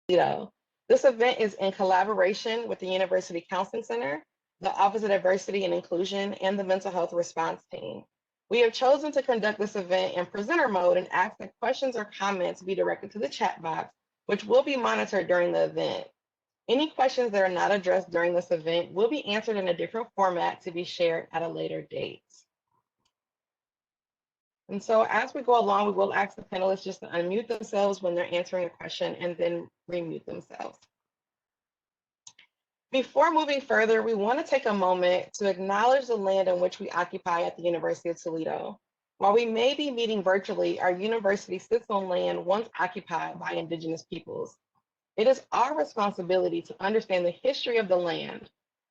Toledo. This event is in collaboration with the University Counseling Center, the Office of Diversity and Inclusion, and the Mental Health Response Team. We have chosen to conduct this event in presenter mode and ask that questions or comments be directed to the chat box, which will be monitored during the event. Any questions that are not addressed during this event will be answered in a different format to be shared at a later date. And so as we go along, we will ask the panelists just to unmute themselves when they're answering a question and then remute themselves. Before moving further, we want to take a moment to acknowledge the land in which we occupy at the University of Toledo. While we may be meeting virtually, our university sits on land once occupied by Indigenous peoples. It is our responsibility to understand the history of the land,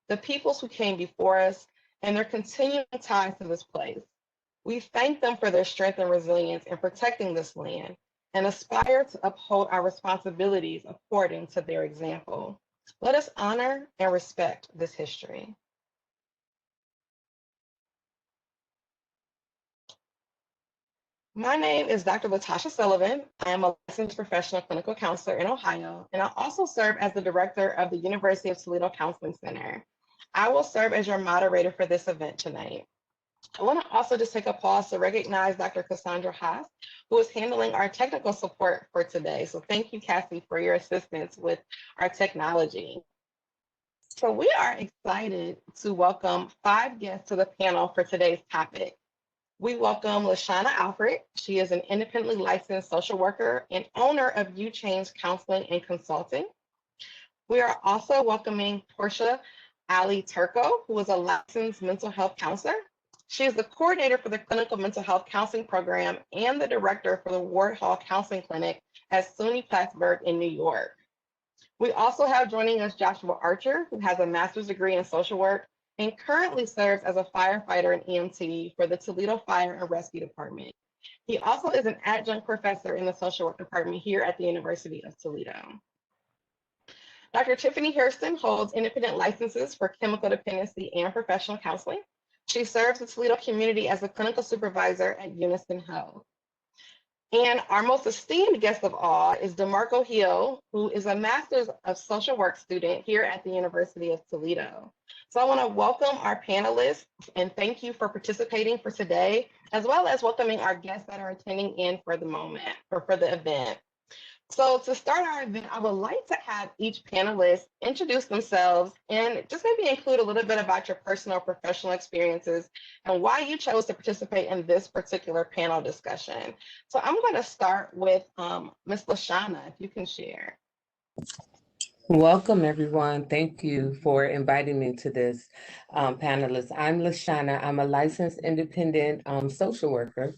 the peoples who came before us, and their continuing ties to this place. We thank them for their strength and resilience in protecting this land and aspire to uphold our responsibilities according to their example. Let us honor and respect this history. My name is Dr. Latasha Sullivan. I am a licensed professional clinical counselor in Ohio, and I also serve as the director of the University of Toledo Counseling Center. I will serve as your moderator for this event tonight. I want to also just take a pause to recognize Dr. Cassandra Haas, who is handling our technical support for today. So thank you, Cassie, for your assistance with our technology. So we are excited to welcome 5 guests to the panel for today's topic. We welcome LaShanna Alfred. She is an independently licensed social worker and owner of UChange Counseling and Consulting. We are also welcoming Portia Allie-Turco, who is a licensed mental health counselor. She is the coordinator for the Clinical Mental Health Counseling Program and the director for the Ward Hall Counseling Clinic at SUNY Plattsburgh in New York. We also have joining us Joshua Archer, who has a master's degree in social work and currently serves as a firefighter and EMT for the Toledo Fire and Rescue Department. He also is an adjunct professor in the social work department here at the University of Toledo. Dr. Tiffany Hairston holds independent licenses for chemical dependency and professional counseling. She serves the Toledo community as a clinical supervisor at Unison Health. And our most esteemed guest of all is DaMarco Hill, who is a master's of social work student here at the University of Toledo. So I want to welcome our panelists and thank you for participating for today, as well as welcoming our guests that are attending in for the moment or for the event. So to start our event, I would like to have each panelist introduce themselves and just maybe include a little bit about your personal or professional experiences and why you chose to participate in this particular panel discussion. So I'm going to start with Ms. LaShanna, if you can share. Welcome, everyone. Thank you for inviting me to this panelist. I'm LaShanna. I'm a licensed independent social worker.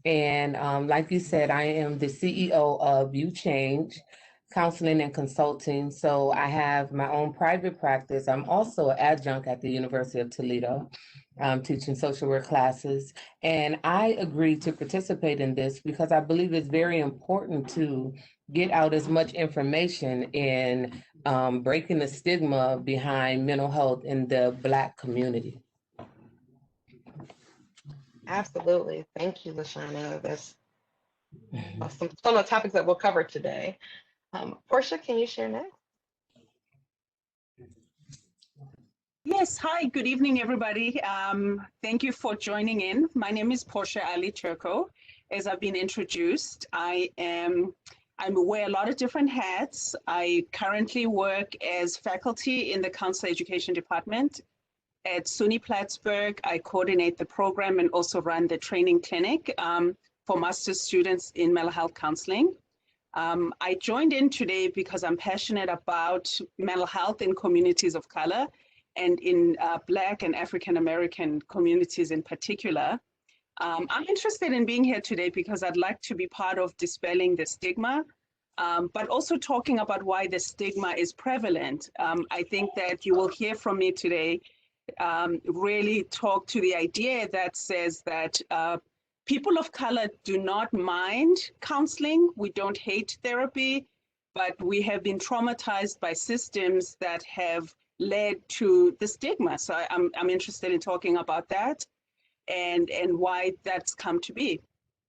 And like you said, I am the CEO of UChange Counseling and Consulting. So I have my own private practice. I'm also an adjunct at the University of Toledo, teaching social work classes. And I agreed to participate in this because I believe it's very important to get out as much information in breaking the stigma behind mental health in the Black community. Absolutely. Thank you, LaShanna. That's some of the topics that we'll cover today. Portia, can you share next? Yes, hi, good evening, everybody. Thank you for joining in. My name is Portia Allie-Turco. As I've been introduced, I wear a lot of different hats. I currently work as faculty in the Counselor Education Department at SUNY Plattsburgh. I coordinate the program and also run the training clinic for master's students in mental health counseling. I joined in today because I'm passionate about mental health in communities of color and in Black and African American communities in particular. I'm interested in being here today because I'd like to be part of dispelling the stigma, but also talking about why the stigma is prevalent. I think that you will hear from me today really talk to the idea that says that people of color do not mind counseling. We don't hate therapy, but we have been traumatized by systems that have led to the stigma. So I'm interested in talking about that and why that's come to be.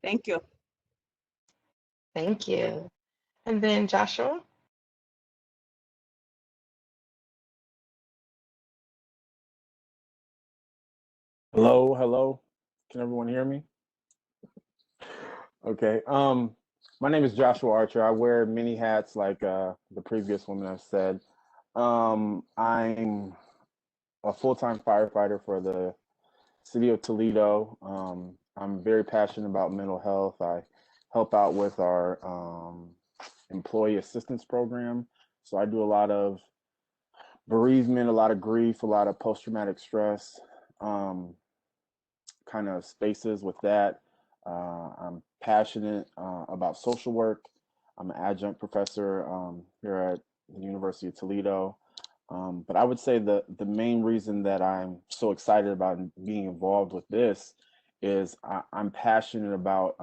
Thank you. Thank you. And then Joshua? Hello, hello. Can everyone hear me? Okay. My name is Joshua Archer. I wear many hats like the previous woman have said. I'm a full-time firefighter for the city of Toledo. I'm very passionate about mental health. I help out with our employee assistance program. So I do a lot of bereavement, a lot of grief, a lot of post-traumatic stress. Kind of spaces with that. I'm passionate about social work. I'm an adjunct professor here at the University of Toledo. But I would say the main reason that I'm so excited about being involved with this is I'm passionate about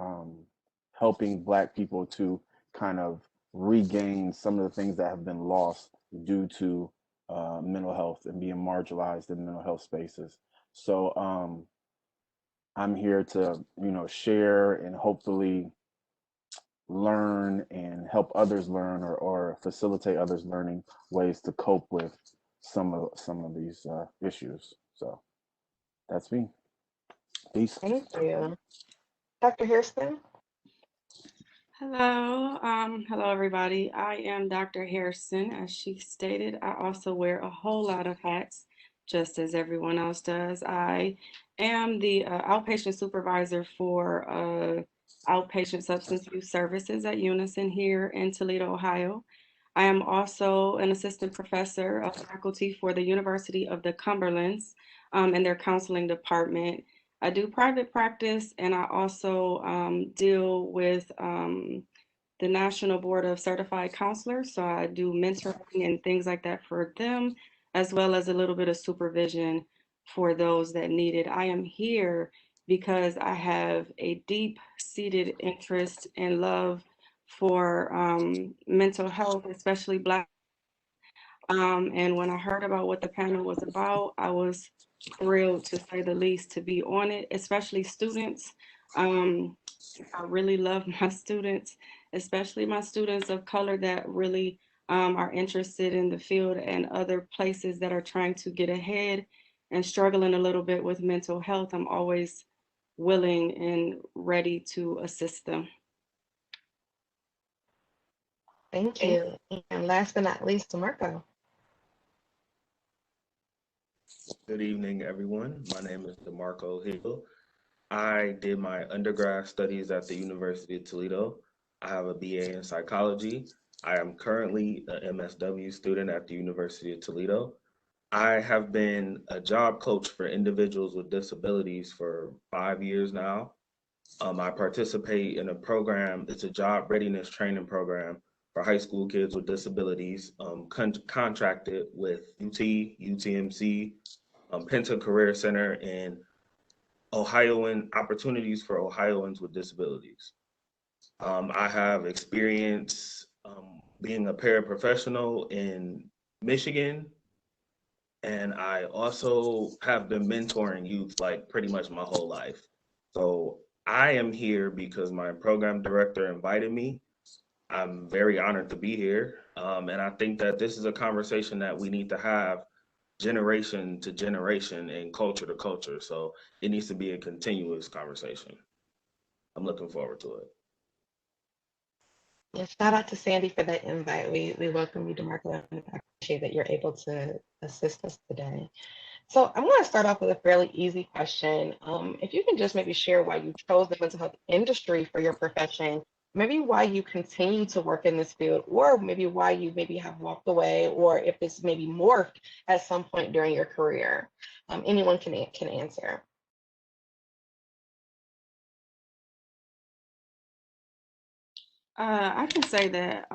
helping Black people to kind of regain some of the things that have been lost due to mental health and being marginalized in mental health spaces. So I'm here to, share and hopefully learn and help others learn or facilitate others learning ways to cope with some of these issues. So that's me. Peace. Thank you. Dr. Hairston? Hello, hello everybody. I am Dr. Hairston. As she stated, I also wear a whole lot of hats, just as everyone else does. I am the outpatient supervisor for outpatient substance use services at Unison here in Toledo, Ohio. I am also an assistant professor of faculty for the University of the Cumberlands in their counseling department. I do private practice, and I also deal with the National Board of Certified Counselors. So I do mentoring and things like that for them, as well as a little bit of supervision for those that need it. I am here because I have a deep-seated interest and love for mental health, especially Black. And when I heard about what the panel was about, I was thrilled, to say the least, to be on it, especially students. I really love my students, especially my students of color that really are interested in the field and other places that are trying to get ahead and struggling a little bit with mental health. I'm always willing and ready to assist them. Thank you. And last but not least, DaMarco. Good evening, everyone. My name is DaMarco Hill. I did my undergrad studies at the University of Toledo. I have a BA in psychology. I am currently an MSW student at the University of Toledo. I have been a job coach for individuals with disabilities for 5 years now. I participate in a program, it's a job readiness training program for high school kids with disabilities, contracted with UTMC, Penta Career Center, and Ohioan opportunities for Ohioans with disabilities. I have experience being a paraprofessional in Michigan, and I also have been mentoring youth like pretty much my whole life. So I am here because my program director invited me. I'm very honored to be here. And I think that this is a conversation that we need to have generation to generation and culture to culture. So it needs to be a continuous conversation. I'm looking forward to it. Yes, shout out to Sandy for that invite. We welcome you, DaMarco, and I appreciate that you're able to assist us today. So I'm going to start off with a fairly easy question. If you can just maybe share why you chose the mental health industry for your profession, maybe why you continue to work in this field, or maybe why you maybe have walked away, or if this maybe morphed at some point during your career. Anyone can answer. I can say that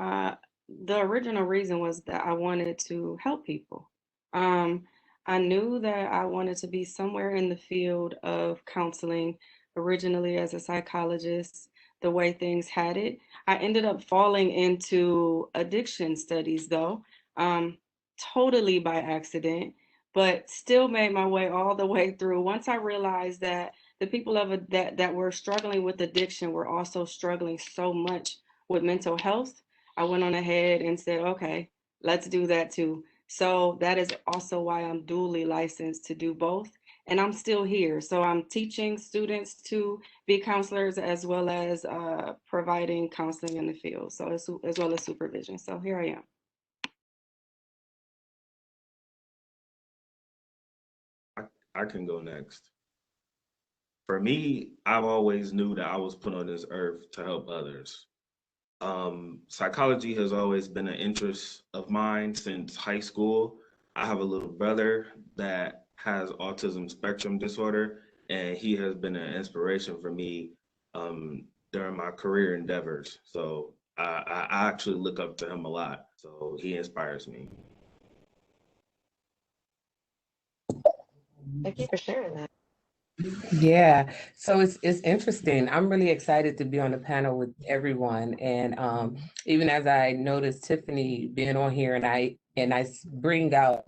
the original reason was that I wanted to help people. I knew that I wanted to be somewhere in the field of counseling, originally as a psychologist, the way things had it. I ended up falling into addiction studies, though, totally by accident, but still made my way all the way through. Once I realized that the people that were struggling with addiction were also struggling so much with mental health, I went on ahead and said, okay, let's do that too. So that is also why I'm dually licensed to do both. and I'm still here. So I'm teaching students to be counselors as well as providing counseling in the field, so as well as supervision. So here I am. I can go next. For me, I've always knew that I was put on this earth to help others. Psychology has always been an interest of mine since high school. I have a little brother that has autism spectrum disorder, and he has been an inspiration for me during my career endeavors. So I actually look up to him a lot. So he inspires me. Thank you for sharing that. Yeah, so it's interesting. I'm really excited to be on the panel with everyone, and even as I noticed Tiffany being on here, and I bring out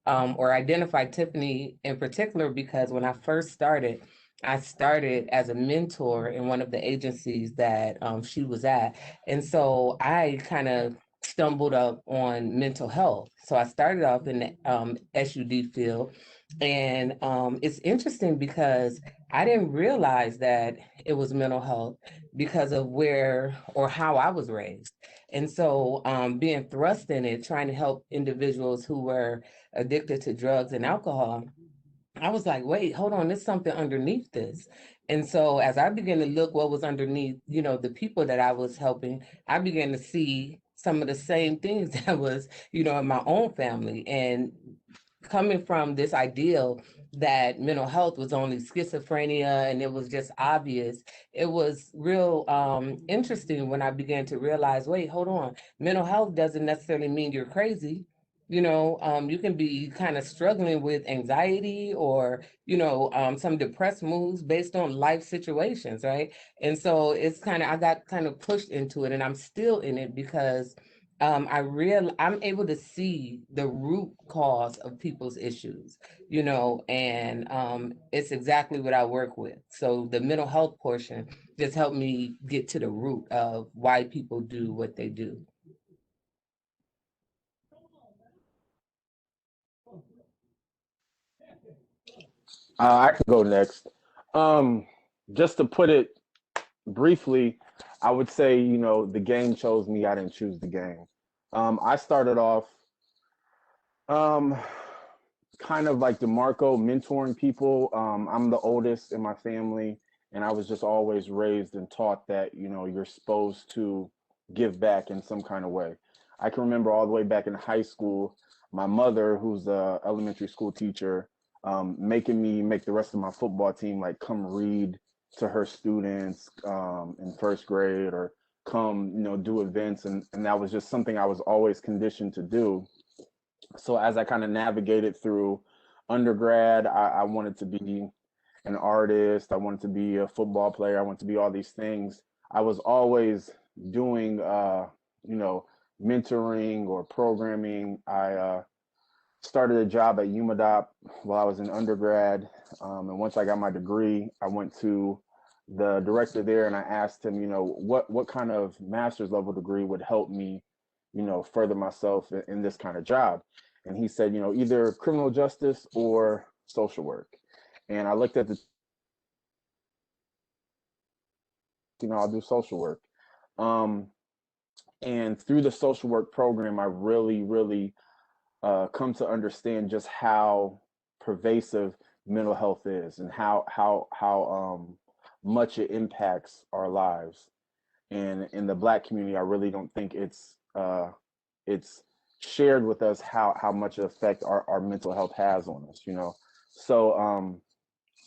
or identify Tiffany in particular because when I first started, I started as a mentor in one of the agencies that she was at, and so I kind of stumbled up on mental health. So I started off in the SUD field. And it's interesting because I didn't realize that it was mental health because of where or how I was raised. And so being thrust in it, trying to help individuals who were addicted to drugs and alcohol, I was like, wait, hold on, there's something underneath this. And so as I began to look what was underneath, you know, the people that I was helping, I began to see some of the same things that was, you know, in my own family. And coming from this ideal that mental health was only schizophrenia and it was just obvious, it was real interesting when I began to realize, wait, hold on, mental health doesn't necessarily mean you're crazy. You know, you can be kind of struggling with anxiety or, you know, some depressed moods based on life situations, right? And so it's kind of, I got kind of pushed into it, and I'm still in it because I'm able to see the root cause of people's issues, you know, and it's exactly what I work with. So the mental health portion just helped me get to the root of why people do what they do. I can go next. Just to put it briefly, I would say, you know, the game chose me. I didn't choose the game. I started off um, kind of like DaMarco, mentoring people. I'm the oldest in my family, and I was just always raised and taught that, you know, you're supposed to give back in some kind of way. I can remember all the way back in high school, my mother, who's a elementary school teacher, making me make the rest of my football team like come read to her students in first grade, or come, you know, do events, and that was just something I was always conditioned to do. So as I kind of navigated through undergrad, I wanted to be an artist. I wanted to be a football player. I wanted to be all these things. I was always doing, you know, mentoring or programming. I started a job at UMADOP while I was in undergrad. And once I got my degree, I went to the director there and I asked him, you know, what kind of master's level degree would help me, you know, further myself in this kind of job. And he said, you know, either criminal justice or social work. And I looked at the, you know, I'll do social work. And through the social work program, I really come to understand just how pervasive mental health is and how much it impacts our lives. And in the Black community, I really don't think it's shared with us how much effect our mental health has on us, you know. So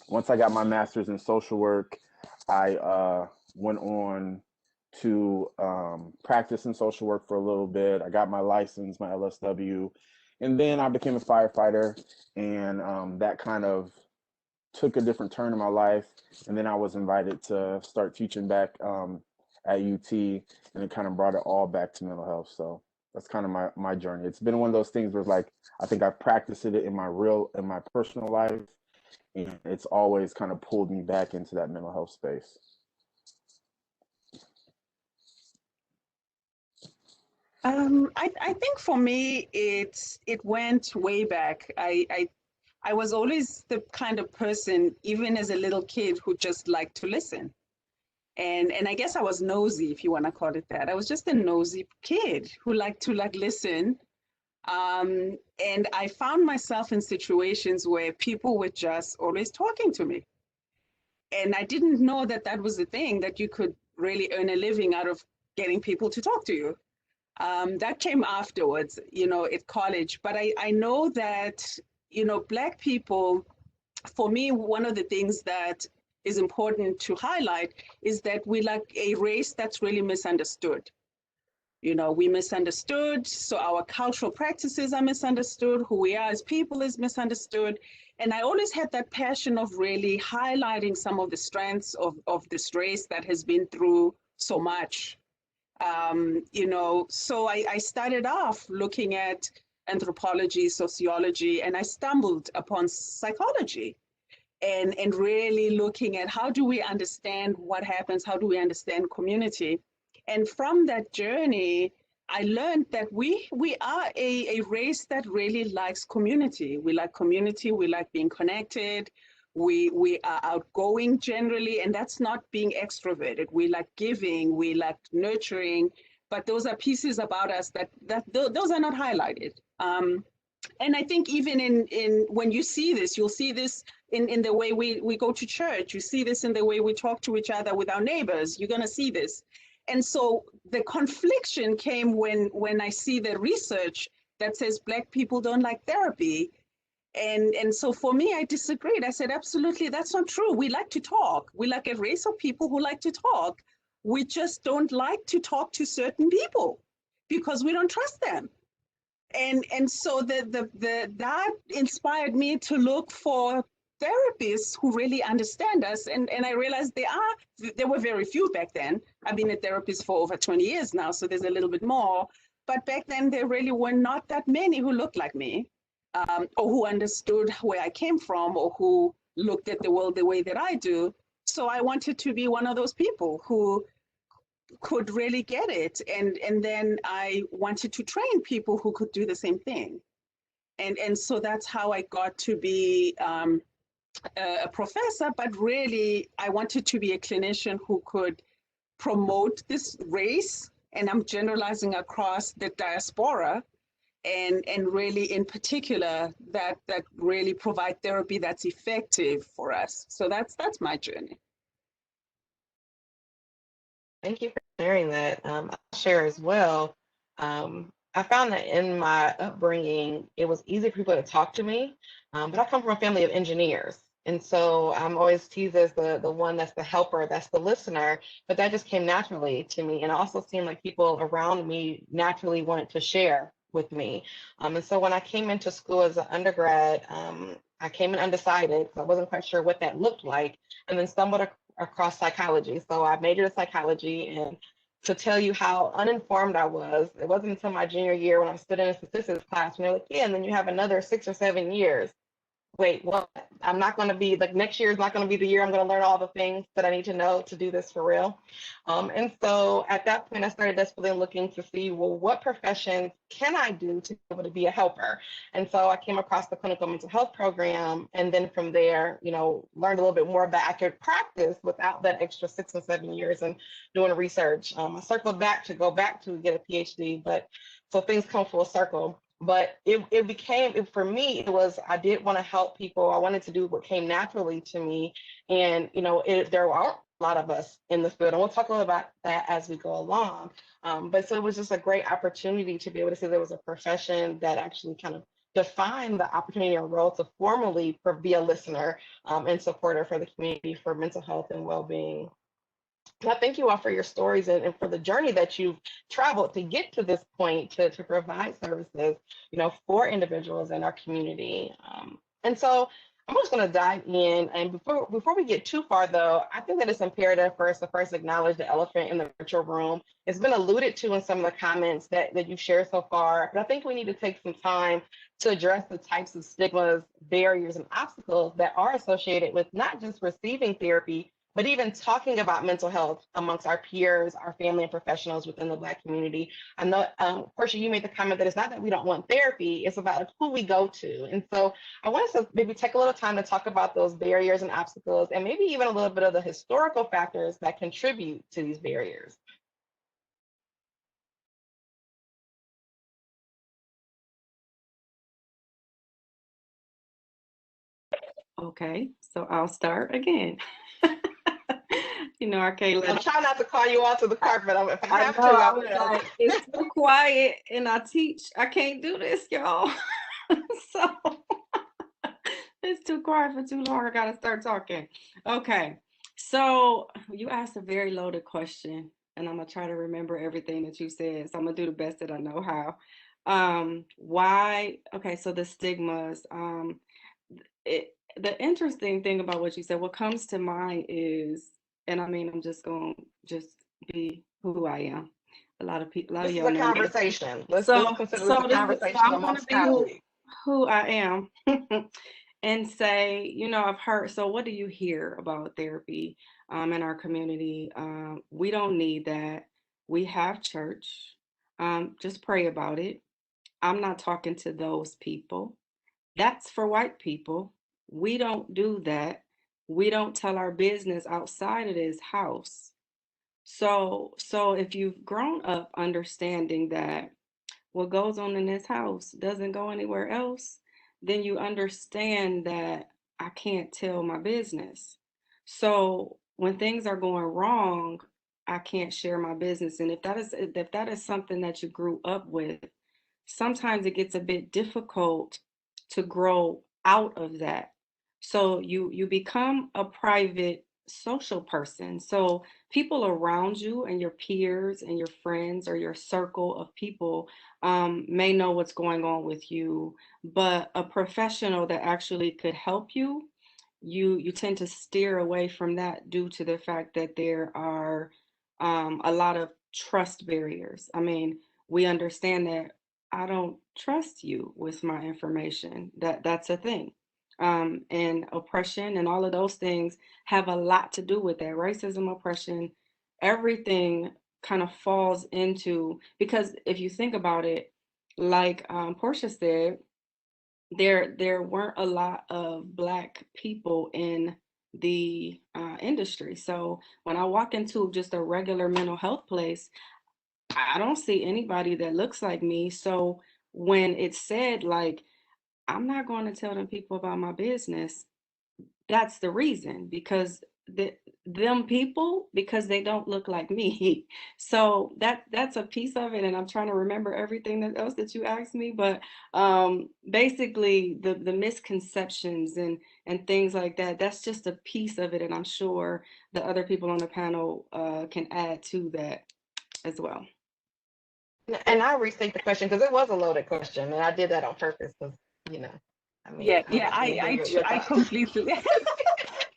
once I got my master's in social work, I went on to practice in social work for a little bit. I got my license, my LSW, and then I became a firefighter, and that kind of took a different turn in my life. And then I was invited to start teaching back at UT, and it kind of brought it all back to mental health. So that's kind of my journey. It's been one of those things where it's like, I think I've practiced it in my personal life, and it's always kind of pulled me back into that mental health space. I think for me, it went way back. I I was always the kind of person, even as a little kid, who just liked to listen. And I guess I was nosy, if you want to call it that. I was just a nosy kid who liked to listen. And I found myself in situations where people were just always talking to me. And I didn't know that that was the thing, that you could really earn a living out of getting people to talk to you. That came afterwards, at college. But I know that, Black people, for me, one of the things that is important to highlight is that we like a race that's really misunderstood. We misunderstood, so our cultural practices are misunderstood, who we are as people is misunderstood. And I always had that passion of really highlighting some of the strengths of this race that has been through so much. So I started off looking at anthropology, sociology, and I stumbled upon psychology. And really looking at how do we understand what happens, how do we understand community. And from that journey, I learned that we are a race that really likes community. We like community, we like being connected, we are outgoing generally, and that's not being extroverted. We like giving, we like nurturing, but those are pieces about us that those are not highlighted. And I think even in when you see this, you'll see this in the way we go to church. You see this in the way we talk to each other with our neighbors. You're going to see this. And so the confliction came when I see the research that says Black people don't like therapy. And so for me, I disagreed. I said, absolutely, that's not true. We like to talk. We like a race of people who like to talk. We just don't like to talk to certain people because we don't trust them. And so that inspired me to look for therapists who really understand us. And I realized there were very few back then. I've been a therapist for over 20 years now, so there's a little bit more. But back then, there really were not that many who looked like me, or who understood where I came from, or who looked at the world the way that I do. So I wanted to be one of those people who could really get it. And then I wanted to train people who could do the same thing. And so that's how I got to be a professor, but really I wanted to be a clinician who could promote this race, and I'm generalizing across the diaspora, and really in particular that really provide therapy that's effective for us. So that's my journey. Thank you for sharing that. I'll share as well. I found that in my upbringing, it was easy for people to talk to me, but I come from a family of engineers. And so I'm always teased as the one that's the helper, that's the listener, but that just came naturally to me. And it also seemed like people around me naturally wanted to share with me. And so when I came into school as an undergrad, I came in undecided, so I wasn't quite sure what that looked like, and then stumbled across psychology. So I majored in psychology, and to tell you how uninformed I was, it wasn't until my junior year when I stood in a statistics class, and they're like, yeah, and then you have another 6 or 7 years. Wait, what? I'm not going to be, like, next year is not going to be the year I'm going to learn all the things that I need to know to do this for real. And so at that point, I started desperately looking to see, well, what professions can I do to be able to be a helper? And so I came across the clinical mental health program. And then from there, learned a little bit more about I could practice without that extra 6 and 7 years and doing research. I circled back to go back to get a Ph.D., but so things come full circle. But it became, for me, it was, I did want to help people. I wanted to do what came naturally to me. And, there are a lot of us in the field, and we'll talk a little about that as we go along. But so it was just a great opportunity to be able to say there was a profession that actually kind of defined the opportunity or role to formally be a listener and supporter for the community for mental health and well-being. I thank you all for your stories and for the journey that you've traveled to get to this point to provide services, for individuals in our community. And so I'm just going to dive in. And before we get too far, though, I think that it's imperative for us to first acknowledge the elephant in the virtual room. It's been alluded to in some of the comments that you've shared so far, but I think we need to take some time to address the types of stigmas, barriers, and obstacles that are associated with not just receiving therapy, but even talking about mental health amongst our peers, our family and professionals within the Black community. I know, Portia, you made the comment that it's not that we don't want therapy, it's about who we go to. And so I want us to maybe take a little time to talk about those barriers and obstacles, and maybe even a little bit of the historical factors that contribute to these barriers. Okay, so I'll start again. You know, I can't let I'm trying not to call you onto the carpet. If I have to, I I was will. like, it's too quiet and I teach. I can't do this, y'all. So it's too quiet for too long. I gotta start talking. Okay, so you asked a very loaded question, and I'm gonna try to remember everything that you said. So I'm gonna do the best that I know how. Why? Okay, so the stigmas. The interesting thing about what you said, what comes to mind is, and I mean, I'm just going to just be who I am. A lot of people, This is a conversation. Let's consider this a conversation I'm amongst going to colleagues. be who I am and say, you know, I've heard, so what do you hear about therapy in our community? We don't need that. We have church. Just pray about it. I'm not talking to those people. That's for white people. We don't do that. We don't tell our business outside of this house. So if you've grown up understanding that what goes on in this house doesn't go anywhere else, then you understand that I can't tell my business. So when things are going wrong, I can't share my business. And if that is something that you grew up with, sometimes it gets a bit difficult to grow out of that. So you become a private social person. So people around you and your peers and your friends or your circle of people may know what's going on with you, but a professional that actually could help you, you tend to steer away from that due to the fact that there are a lot of trust barriers. I mean, we understand that I don't trust you with my information. That's a thing. And oppression and all of those things have a lot to do with that. Racism, oppression, everything kind of falls into, because if you think about it, like Portia said, there weren't a lot of Black people in the industry. So when I walk into just a regular mental health place, I don't see anybody that looks like me. So when it's said, like, I'm not going to tell them people about my business, that's the reason, because them people, because they don't look like me. So that's a piece of it, and I'm trying to remember everything else that you asked me, but basically the misconceptions and things like that, that's just a piece of it, and I'm sure the other people on the panel can add to that as well. And I restate the question because it was a loaded question, and I did that on purpose because, you know, I mean, I completely,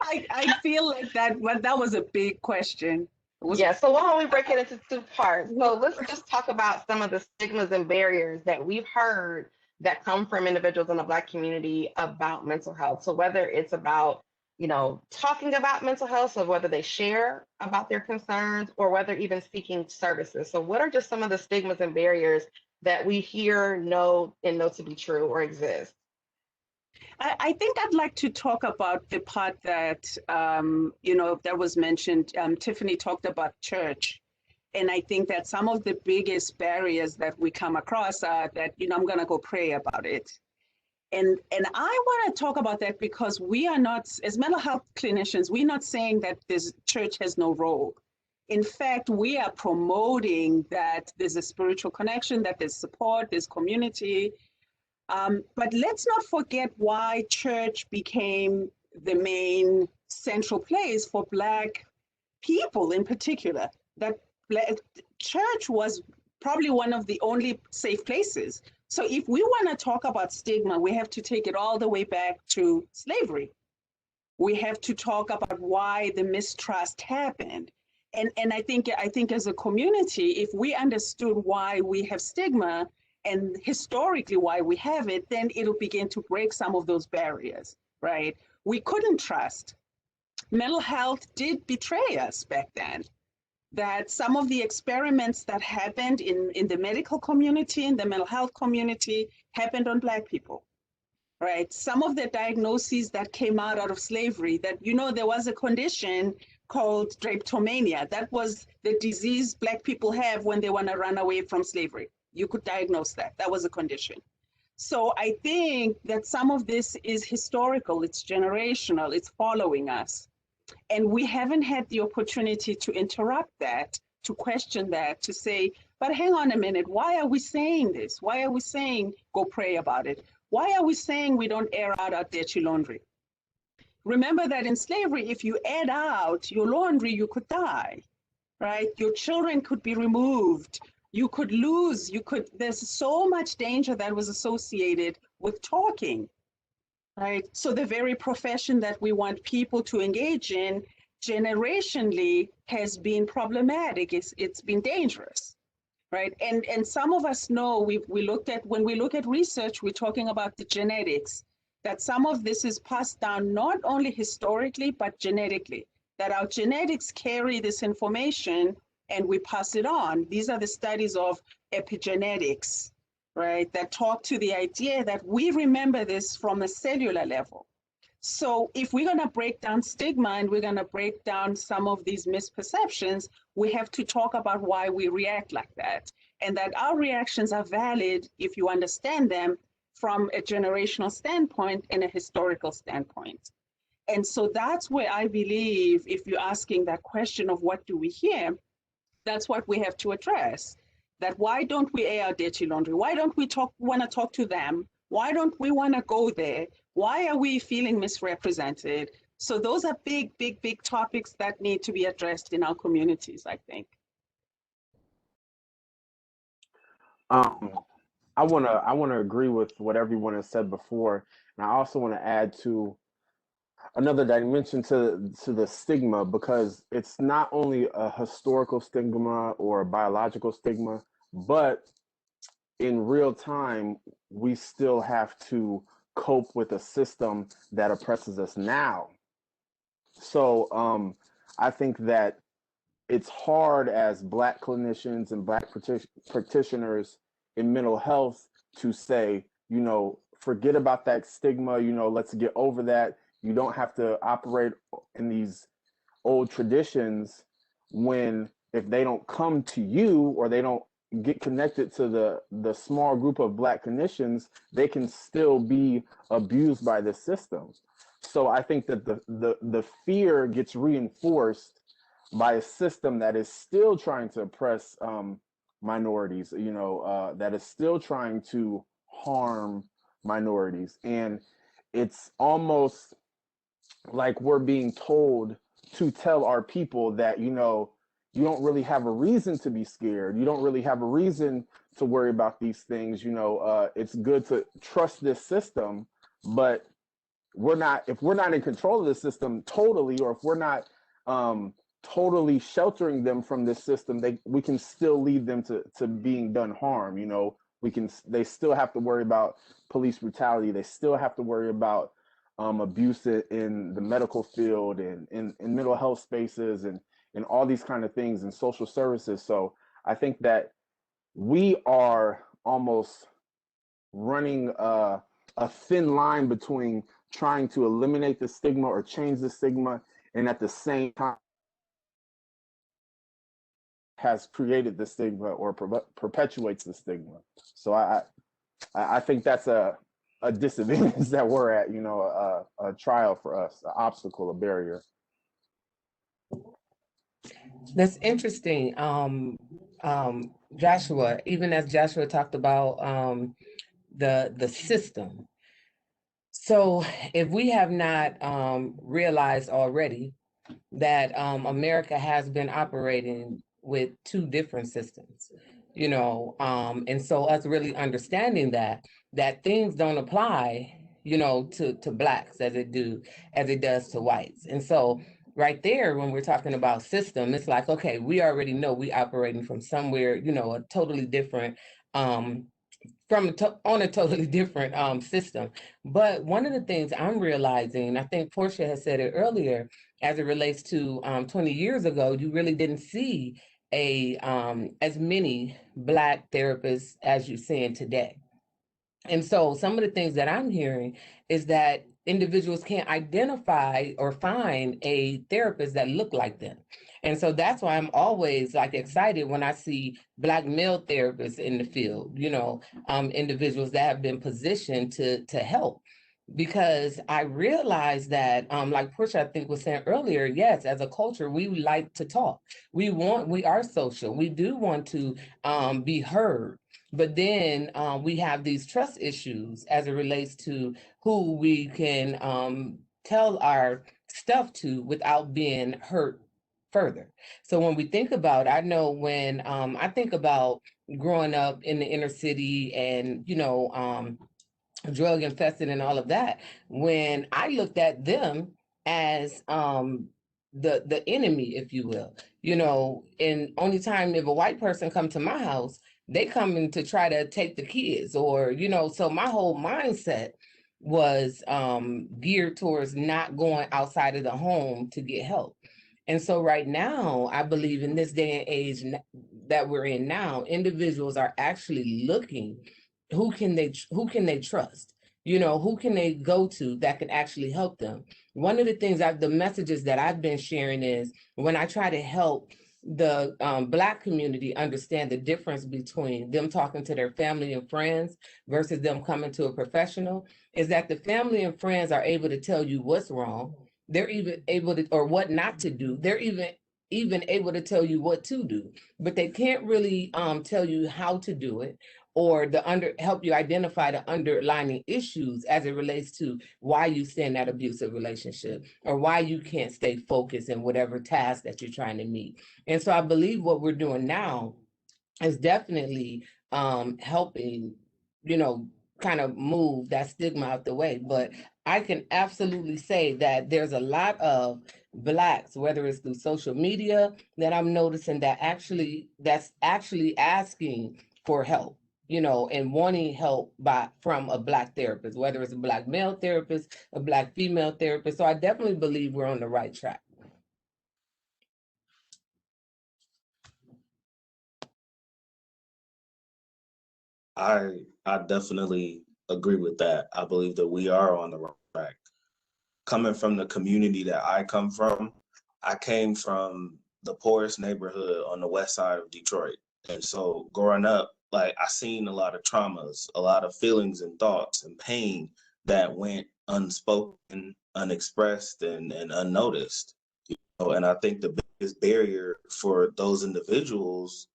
I feel like that was a big question. Yeah, so why don't we break it into two parts? So let's just talk about some of the stigmas and barriers that we've heard that come from individuals in the Black community about mental health. So whether it's about, you know, talking about mental health, so whether they share about their concerns or whether even seeking services. So what are just some of the stigmas and barriers that we hear, know, and know to be true or exist? I think I'd like to talk about the part that, you know, that was mentioned. Tiffany talked about church. And I think that some of the biggest barriers that we come across are that, you know, I'm going to go pray about it. And I want to talk about that because we are not, as mental health clinicians, we're not saying that this church has no role. In fact, we are promoting that there's a spiritual connection, that there's support, there's community. But let's not forget why church became the main central place for Black people in particular. That church was probably one of the only safe places. So if we want to talk about stigma, we have to take it all the way back to slavery. We have to talk about why the mistrust happened. And I think as a community, if we understood why we have stigma, and historically why we have it, then it'll begin to break some of those barriers, right? We couldn't trust. mental health did betray us back then. That some of the experiments that happened in the medical community, in the mental health community, happened on Black people, right? Some of the diagnoses that came out of slavery, that, you know, there was a condition called drapetomania. That was the disease Black people have when they want to run away from slavery. You could diagnose that. That was a condition. So I think that some of this is historical, it's generational, it's following us. And we haven't had the opportunity to interrupt that, to question that, to say, but hang on a minute, why are we saying this? Why are we saying go pray about it? Why are we saying we don't air out our dirty laundry? Remember that in slavery, if you aired out your laundry, you could die, right? Your children could be removed. You could lose, there's so much danger that was associated with talking, right? So the very profession that we want people to engage in generationally has been problematic. It's been dangerous, right? And some of us know, when we look at research, we're talking about the genetics, that some of this is passed down not only historically, but genetically, that our genetics carry this information and we pass it on. These are the studies of epigenetics, right, that talk to the idea that we remember this from a cellular level. So if we're gonna break down stigma and we're gonna break down some of these misperceptions, we have to talk about why we react like that, and that our reactions are valid if you understand them from a generational standpoint and a historical standpoint. And so that's where I believe, if you're asking that question of what do we hear, that's what we have to address. That why don't we air our dirty laundry? Why don't we want to talk to them? Why don't we want to go there? Why are we feeling misrepresented? So those are big, big, big topics that need to be addressed in our communities, I think. I wanna agree with what everyone has said before, and I also want to add to another dimension to the stigma, because it's not only a historical stigma or a biological stigma, but in real time, we still have to cope with a system that oppresses us now. So I think that it's hard as Black clinicians and Black practitioners in mental health to say, you know, forget about that stigma, you know, let's get over that. You don't have to operate in these old traditions when, if they don't come to you or they don't get connected to the small group of Black clinicians, they can still be abused by the system. So I think that the fear gets reinforced by a system that is still trying to oppress minorities, you know, that is still trying to harm minorities. And it's almost like we're being told to tell our people that, you know, you don't really have a reason to be scared. You don't really have a reason to worry about these things. You know, it's good to trust this system, but if we're not in control of the system totally, or if we're not totally sheltering them from this system, we can still lead them to being done harm. You know, they still have to worry about police brutality. They still have to worry about abuse in the medical field and in mental health spaces and all these kind of things in social services. So I think that we are almost running a thin line between trying to eliminate the stigma or change the stigma, and at the same time has created the stigma or perpetuates the stigma. So I think that's a disadvantage that we're at, you know, a trial for us, an obstacle, a barrier. That's interesting. Joshua, even as Joshua talked about the system. So if we have not realized already that America has been operating with two different systems, you know, and so us really understanding that things don't apply, you know, to Blacks as it does to whites. And so right there, when we're talking about system, it's like, okay, we already know we operating from somewhere, you know, a totally different on a totally different system. But one of the things I'm realizing, I think Portia has said it earlier, as it relates to 20 years ago, you really didn't see as many Black therapists as you're seeing today. And so some of the things that I'm hearing is that individuals can't identify or find a therapist that look like them. And so that's why I'm always like excited when I see Black male therapists in the field, individuals that have been positioned to help. Because I realize that, like Portia, I think was saying earlier, yes, as a culture, we like to talk. We are social. We do want to be heard. But then we have these trust issues as it relates to who we can tell our stuff to without being hurt further. So when we think about, I know when I think about growing up in the inner city and, drug infested and all of that, when I looked at them as the enemy, if you will, and only time if a white person come to my house, they come in to try to take the kids or, so my whole mindset was geared towards not going outside of the home to get help. And so right now, I believe in this day and age that we're in now, individuals are actually looking, who can they trust? Who can they go to that can actually help them? One of the things the messages that I've been sharing is when I try to help the Black community understand the difference between them talking to their family and friends versus them coming to a professional, is that the family and friends are able to tell you what's wrong. They're even able to, or what not to do. They're even able to tell you what to do, but they can't really tell you how to do it or help you identify the underlying issues as it relates to why you stay in that abusive relationship or why you can't stay focused in whatever task that you're trying to meet. And so I believe what we're doing now is definitely helping, kind of move that stigma out the way. But I can absolutely say that there's a lot of Blacks, whether it's through social media, that I'm noticing that's actually asking for help, and wanting help from a Black therapist, whether it's a Black male therapist, a Black female therapist. So I definitely believe we're on the right track. I definitely agree with that. I believe that we are on the right track. Coming from the community that I come from, I came from the poorest neighborhood on the west side of Detroit. And so growing up, I seen a lot of traumas, a lot of feelings and thoughts and pain that went unspoken, unexpressed, and unnoticed. And I think the biggest barrier for those individuals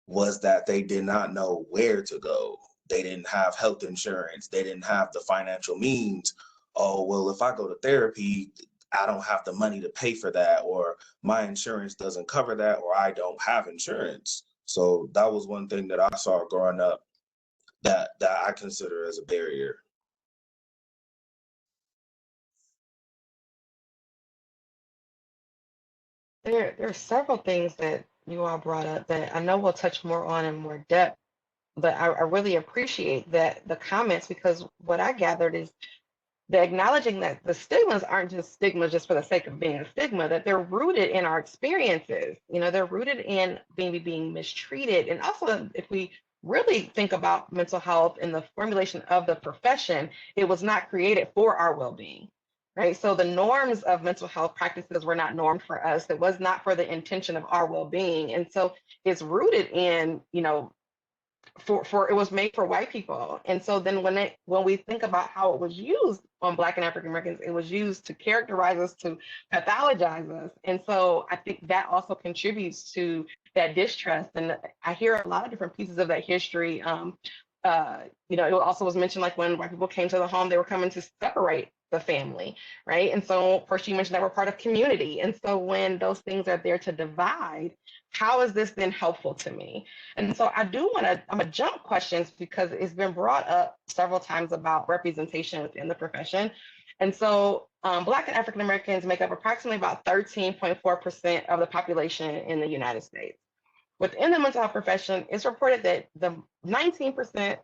was that they did not know where to go. They didn't have health insurance. They didn't have the financial means. Oh, well, if I go to therapy, I don't have the money to pay for that, or my insurance doesn't cover that, or I don't have insurance. So that was one thing that I saw growing up that I consider as a barrier. There are several things that you all brought up that I know we'll touch more on in more depth, but I really appreciate the comments, because what I gathered is the acknowledging that the stigmas aren't just stigmas just for the sake of being a stigma, that they're rooted in our experiences. They're rooted in being mistreated. And also, if we really think about mental health and the formulation of the profession, it was not created for our well-being, right? So the norms of mental health practices were not normed for us. It was not for the intention of our well-being. And so it's rooted in, for it was made for white people. And so then when we think about how it was used on Black and African Americans, it was used to characterize us, to pathologize us. And so I think that also contributes to that distrust. And I hear a lot of different pieces of that history. It also was mentioned, like, when white people came to the home, they were coming to separate the family, right? And so first you mentioned that we're part of community. And so when those things are there to divide, how is this then helpful to me? And so I'm gonna jump questions, because it's been brought up several times about representation within the profession. And so Black and African Americans make up approximately about 13.4% of the population in the United States. Within the mental health profession, it's reported that the 19%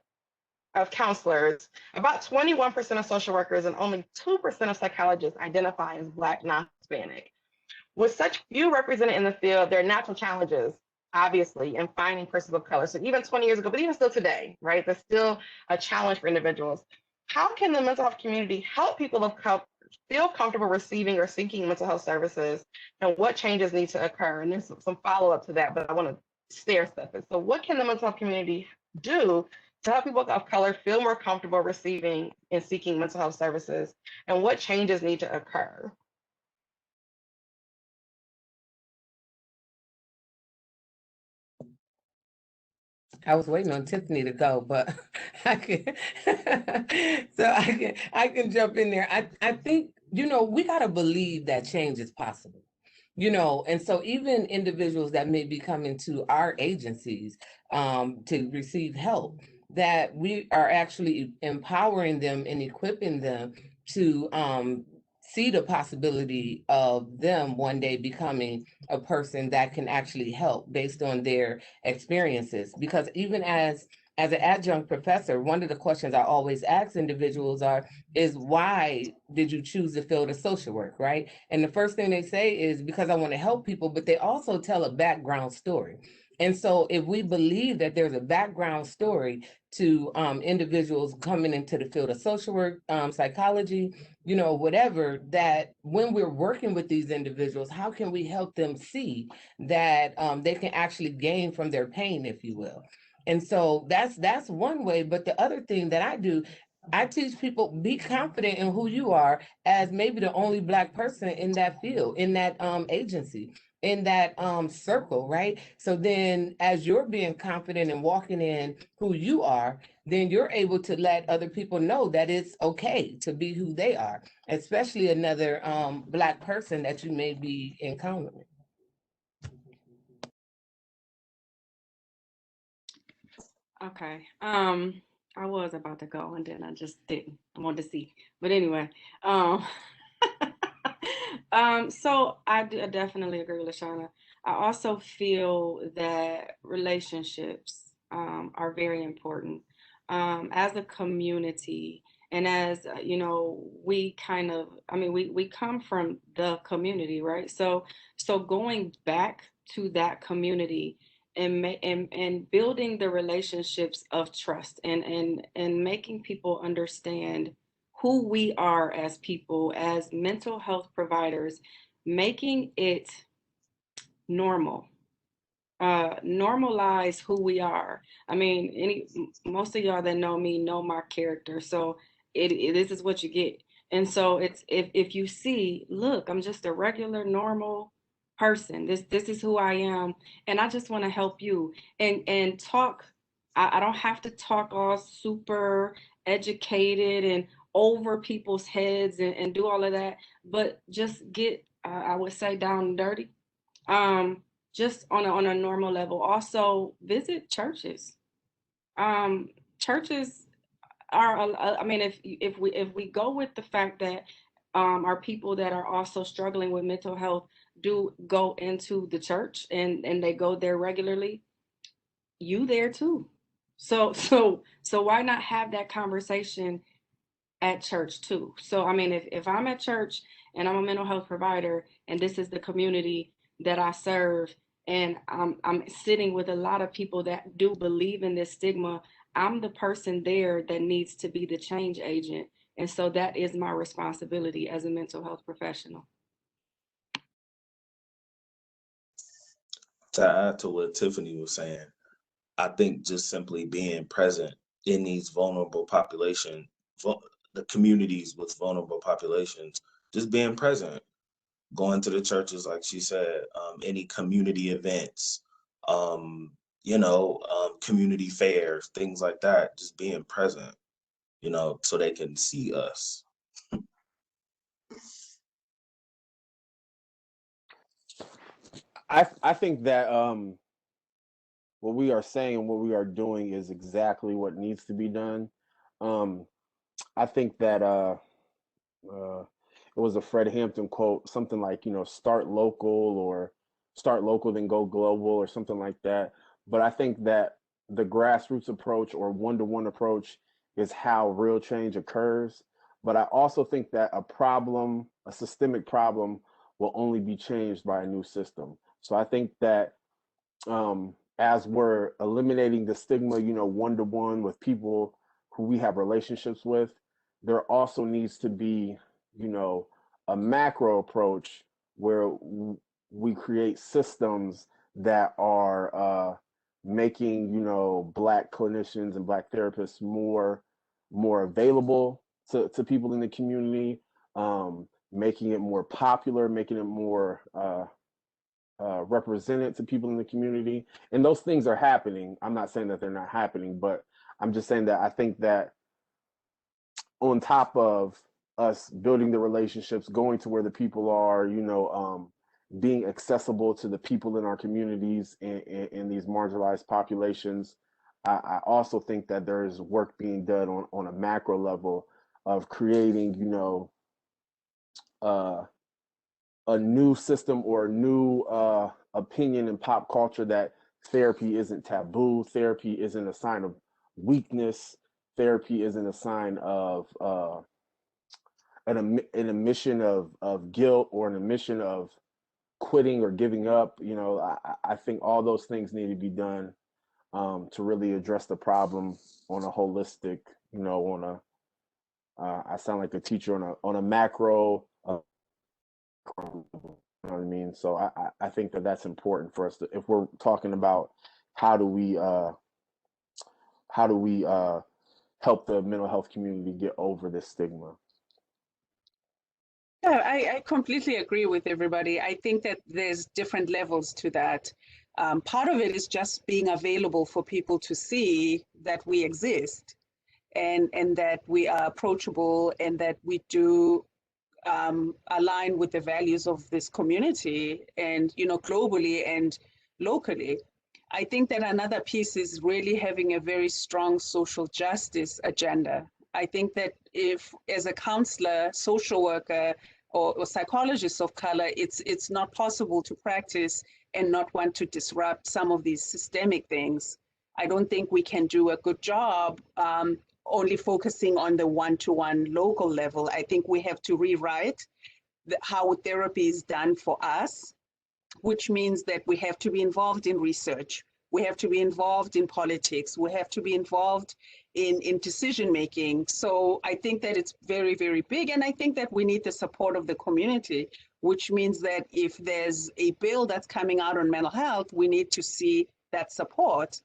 of counselors, about 21% of social workers, and only 2% of psychologists identify as Black, Hispanic. With such few represented in the field, there are natural challenges, obviously, in finding persons of color. So even 20 years ago, but even still today, right, there's still a challenge for individuals. How can the mental health community help people of color feel comfortable receiving or seeking mental health services, and what changes need to occur? And there's some follow-up to that, but I want to stair step it. So what can the mental health community do to help people of color feel more comfortable receiving and seeking mental health services, and what changes need to occur? I was waiting on Tiffany to go, but I can, I can jump in there. I think, we got to believe that change is possible, and so even individuals that may be coming to our agencies to receive help, that we are actually empowering them and equipping them to see the possibility of them one day becoming a person that can actually help based on their experiences. Because even as an adjunct professor, one of the questions I always ask individuals is why did you choose the field of social work, right? And the first thing they say is because I want to help people, but they also tell a background story. And so if we believe that there's a background story to individuals coming into the field of social work, psychology, whatever, that when we're working with these individuals, how can we help them see that they can actually gain from their pain, if you will? And so that's one way. But the other thing that I do, I teach people, be confident in who you are as maybe the only Black person in that field, in that agency, in that circle, right? So then as you're being confident and walking in who you are, then you're able to let other people know that it's okay to be who they are, especially another Black person that you may be encountering. Okay. I was about to go and then I just didn't. I wanted to see. But anyway, so I definitely agree with LaShanna. I also feel that relationships are very important as a community. And as we kind of, we come from the community, right? So going back to that community and building the relationships of trust and making people understand who we are as people, as mental health providers, making it normal. Normalize who we are. Most of y'all that know me know my character, so this is what you get. And so it's if you see, look, I'm just a regular normal person. This is who I am, and I just want to help you and talk. I don't have to talk all super educated and over people's heads and do all of that, but just get I would say down and dirty. Just on a normal level. Also, visit churches. Churches are, if we go with the fact that our people that are also struggling with mental health do go into the church and they go there regularly, you there too. So why not have that conversation at church too? So if I'm at church and I'm a mental health provider and this is the community that I serve, and I'm sitting with a lot of people that do believe in this stigma, I'm the person there that needs to be the change agent. And so that is my responsibility as a mental health professional. To add to what Tiffany was saying, I think just simply being present in these vulnerable population, the communities with vulnerable populations, just being present, going to the churches, like she said, any community events, community fairs, things like that, just being present, so they can see us. I think that what we are saying and what we are doing is exactly what needs to be done. I think that it was a Fred Hampton quote, something like, start local, then go global, or something like that. But I think that the grassroots approach or one-to-one approach is how real change occurs. But I also think that a systemic problem will only be changed by a new system. So I think that as we're eliminating the stigma, you know, one-to-one with people who we have relationships with, there also needs to be, you know, a macro approach where we create systems that are making, you know, Black clinicians and Black therapists more available to people in the community, making it more popular, making it more represented to people in the community. And those things are happening. I'm not saying that they're not happening, but I'm just saying that I think that on top of us building the relationships, going to where the people are, you know, being accessible to the people in our communities in these marginalized populations, I also think that there's work being done on a macro level of creating, you know, a new system or a new opinion in pop culture that therapy isn't taboo, therapy isn't a sign of weakness, therapy isn't a sign of an admission of guilt or an admission of quitting or giving up. You know, I think all those things need to be done to really address the problem on a holistic, you know, on a I sound like a teacher on a macro. You know what I mean? So I think that that's important for us to, if we're talking about how do we help the mental health community get over this stigma. Yeah, I completely agree with everybody. I think that there's different levels to that. Part of it is just being available for people to see that we exist and that we are approachable and that we do align with the values of this community and, you know, globally and locally. I think that another piece is really having a very strong social justice agenda. I think that if, as a counselor, social worker, or psychologist of color, it's not possible to practice and not want to disrupt some of these systemic things. I don't think we can do a good job only focusing on the one-to-one local level. I think we have to rewrite how therapy is done for us, which means that we have to be involved in research. We have to be involved in politics. We have to be involved in decision making. So I think that it's very, very big. And I think that we need the support of the community, which means that if there's a bill that's coming out on mental health, we need to see that support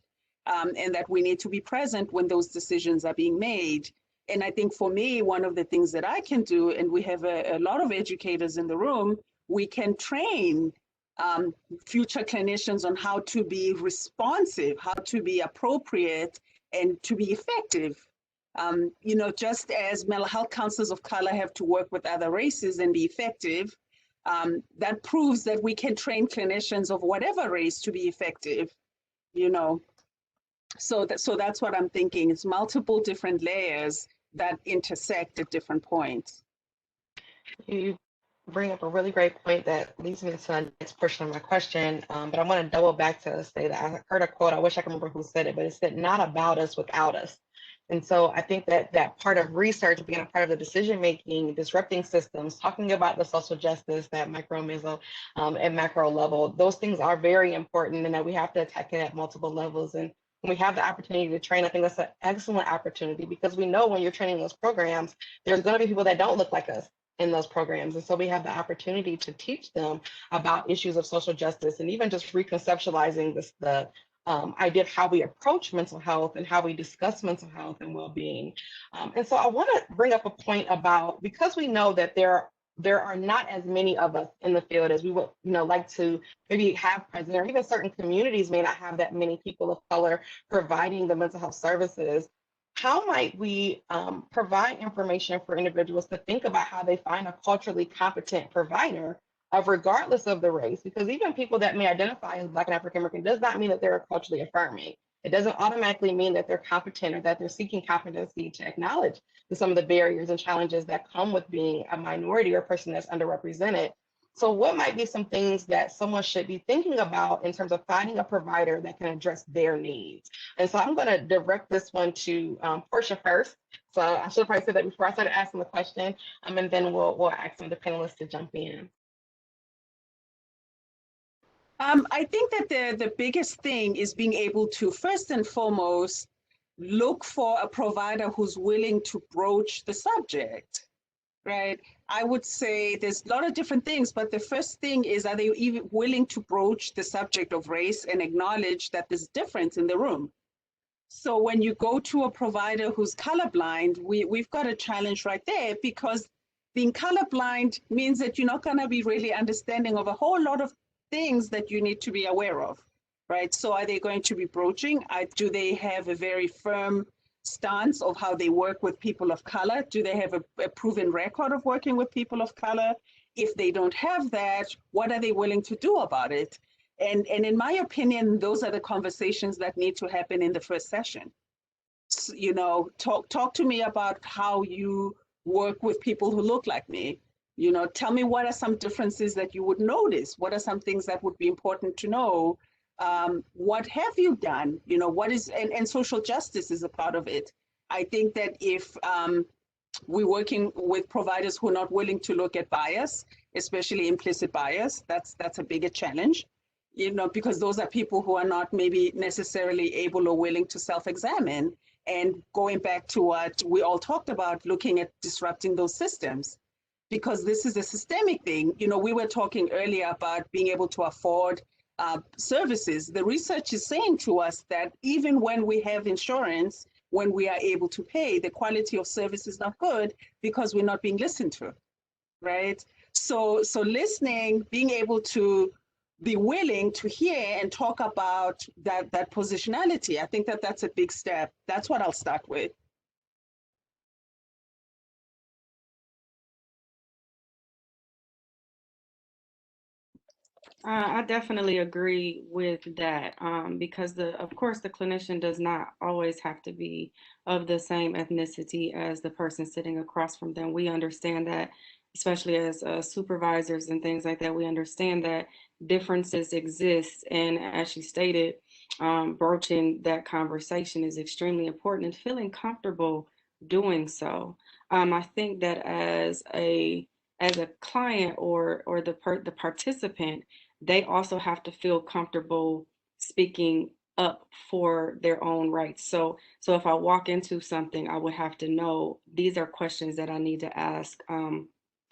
and that we need to be present when those decisions are being made. And I think for me, one of the things that I can do, and we have a lot of educators in the room, we can train future clinicians on how to be responsive, how to be appropriate, and to be effective. You know, just as mental health counselors of color have to work with other races and be effective, that proves that we can train clinicians of whatever race to be effective, you know. So that's what I'm thinking. It's multiple different layers that intersect at different points. You bring up a really great point that leads me to the next portion of my question, but I want to double back to say that I heard a quote, I wish I could remember who said it, but it said, "Not about us without us." And so I think that that part of research, being a part of the decision making, disrupting systems, talking about the social justice, that micro, meso, and macro level, those things are very important, and that we have to attack it at multiple levels. And when we have the opportunity to train, I think that's an excellent opportunity, because we know when you're training those programs, there's going to be people that don't look like us in those programs. And so we have the opportunity to teach them about issues of social justice, and even just reconceptualizing the idea of how we approach mental health and how we discuss mental health and well-being. And so I want to bring up a point about, because we know that there are not as many of us in the field as we would, you know, like to maybe have present, or even certain communities may not have that many people of color providing the mental health services. How might we provide information for individuals to think about how they find a culturally competent provider, regardless of the race? Because even people that may identify as Black and African American does not mean that they're culturally affirming. It doesn't automatically mean that they're competent or that they're seeking competency to acknowledge some of the barriers and challenges that come with being a minority or a person that's underrepresented. So what might be some things that someone should be thinking about in terms of finding a provider that can address their needs? And so I'm going to direct this one to Portia first. So I should have probably said that before I started asking the question, and then we'll ask some of the panelists to jump in. I think that the biggest thing is being able to, first and foremost, look for a provider who's willing to broach the subject, right? I would say there's a lot of different things, but the first thing is, are they even willing to broach the subject of race and acknowledge that there's difference in the room? So when you go to a provider who's colorblind, we've got a challenge right there, because being colorblind means that you're not going to be really understanding of a whole lot of things that you need to be aware of, right? So are they going to be broaching? Do they have a very firm stance of how they work with people of color? Do they have a proven record of working with people of color? If they don't have that, what are they willing to do about it? And in my opinion, those are the conversations that need to happen in the first session. You know, talk to me about how you work with people who look like me. You know, tell me what are some differences that you would notice? What are some things that would be important to know? What have you done? You know, what is, and social justice is a part of it. I think that if we're working with providers who are not willing to look at bias, especially implicit bias, that's a bigger challenge, you know, because those are people who are not maybe necessarily able or willing to self-examine. And going back to what we all talked about, looking at disrupting those systems, because this is a systemic thing. You know, we were talking earlier about being able to afford services. The research is saying to us that even when we have insurance, when we are able to pay, the quality of service is not good because we're not being listened to, right? So listening, being able to be willing to hear and talk about that positionality, I think that that's a big step. That's what I'll start with. I definitely agree with that, because of course, the clinician does not always have to be of the same ethnicity as the person sitting across from them. We understand that, especially as supervisors and things like that, we understand that differences exist. And as she stated, broaching that conversation is extremely important and feeling comfortable doing so. I think that as a client or the participant, they also have to feel comfortable speaking up for their own rights. So if I walk into something, I would have to know these are questions that I need to ask,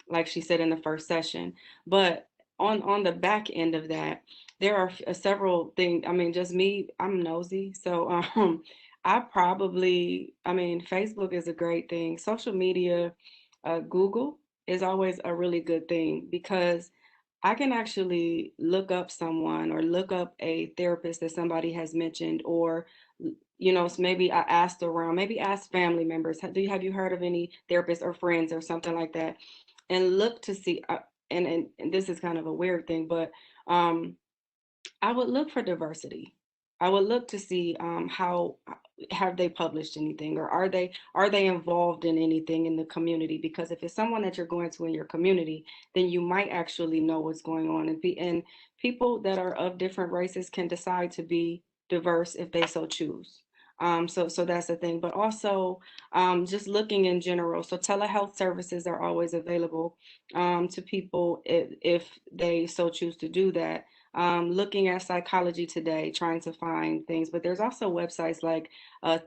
like she said in the first session. But on the back end of that, there are several things. I mean, just me, I'm nosy, so I mean, Facebook is a great thing. Social media, Google is always a really good thing because I can actually look up someone or look up a therapist that somebody has mentioned, or you know, so maybe I asked around, maybe ask family members, have you heard of any therapists or friends or something like that, and look to see. And this is kind of a weird thing, but um, I would look for diversity. I would look to see how have they published anything, or are they involved in anything in the community? Because if it's someone that you're going to in your community, then you might actually know what's going on, and people that are of different races can decide to be diverse if they so choose. So that's the thing. But also just looking in general. So telehealth services are always available to people if they so choose to do that. Looking at Psychology Today, trying to find things. But there's also websites like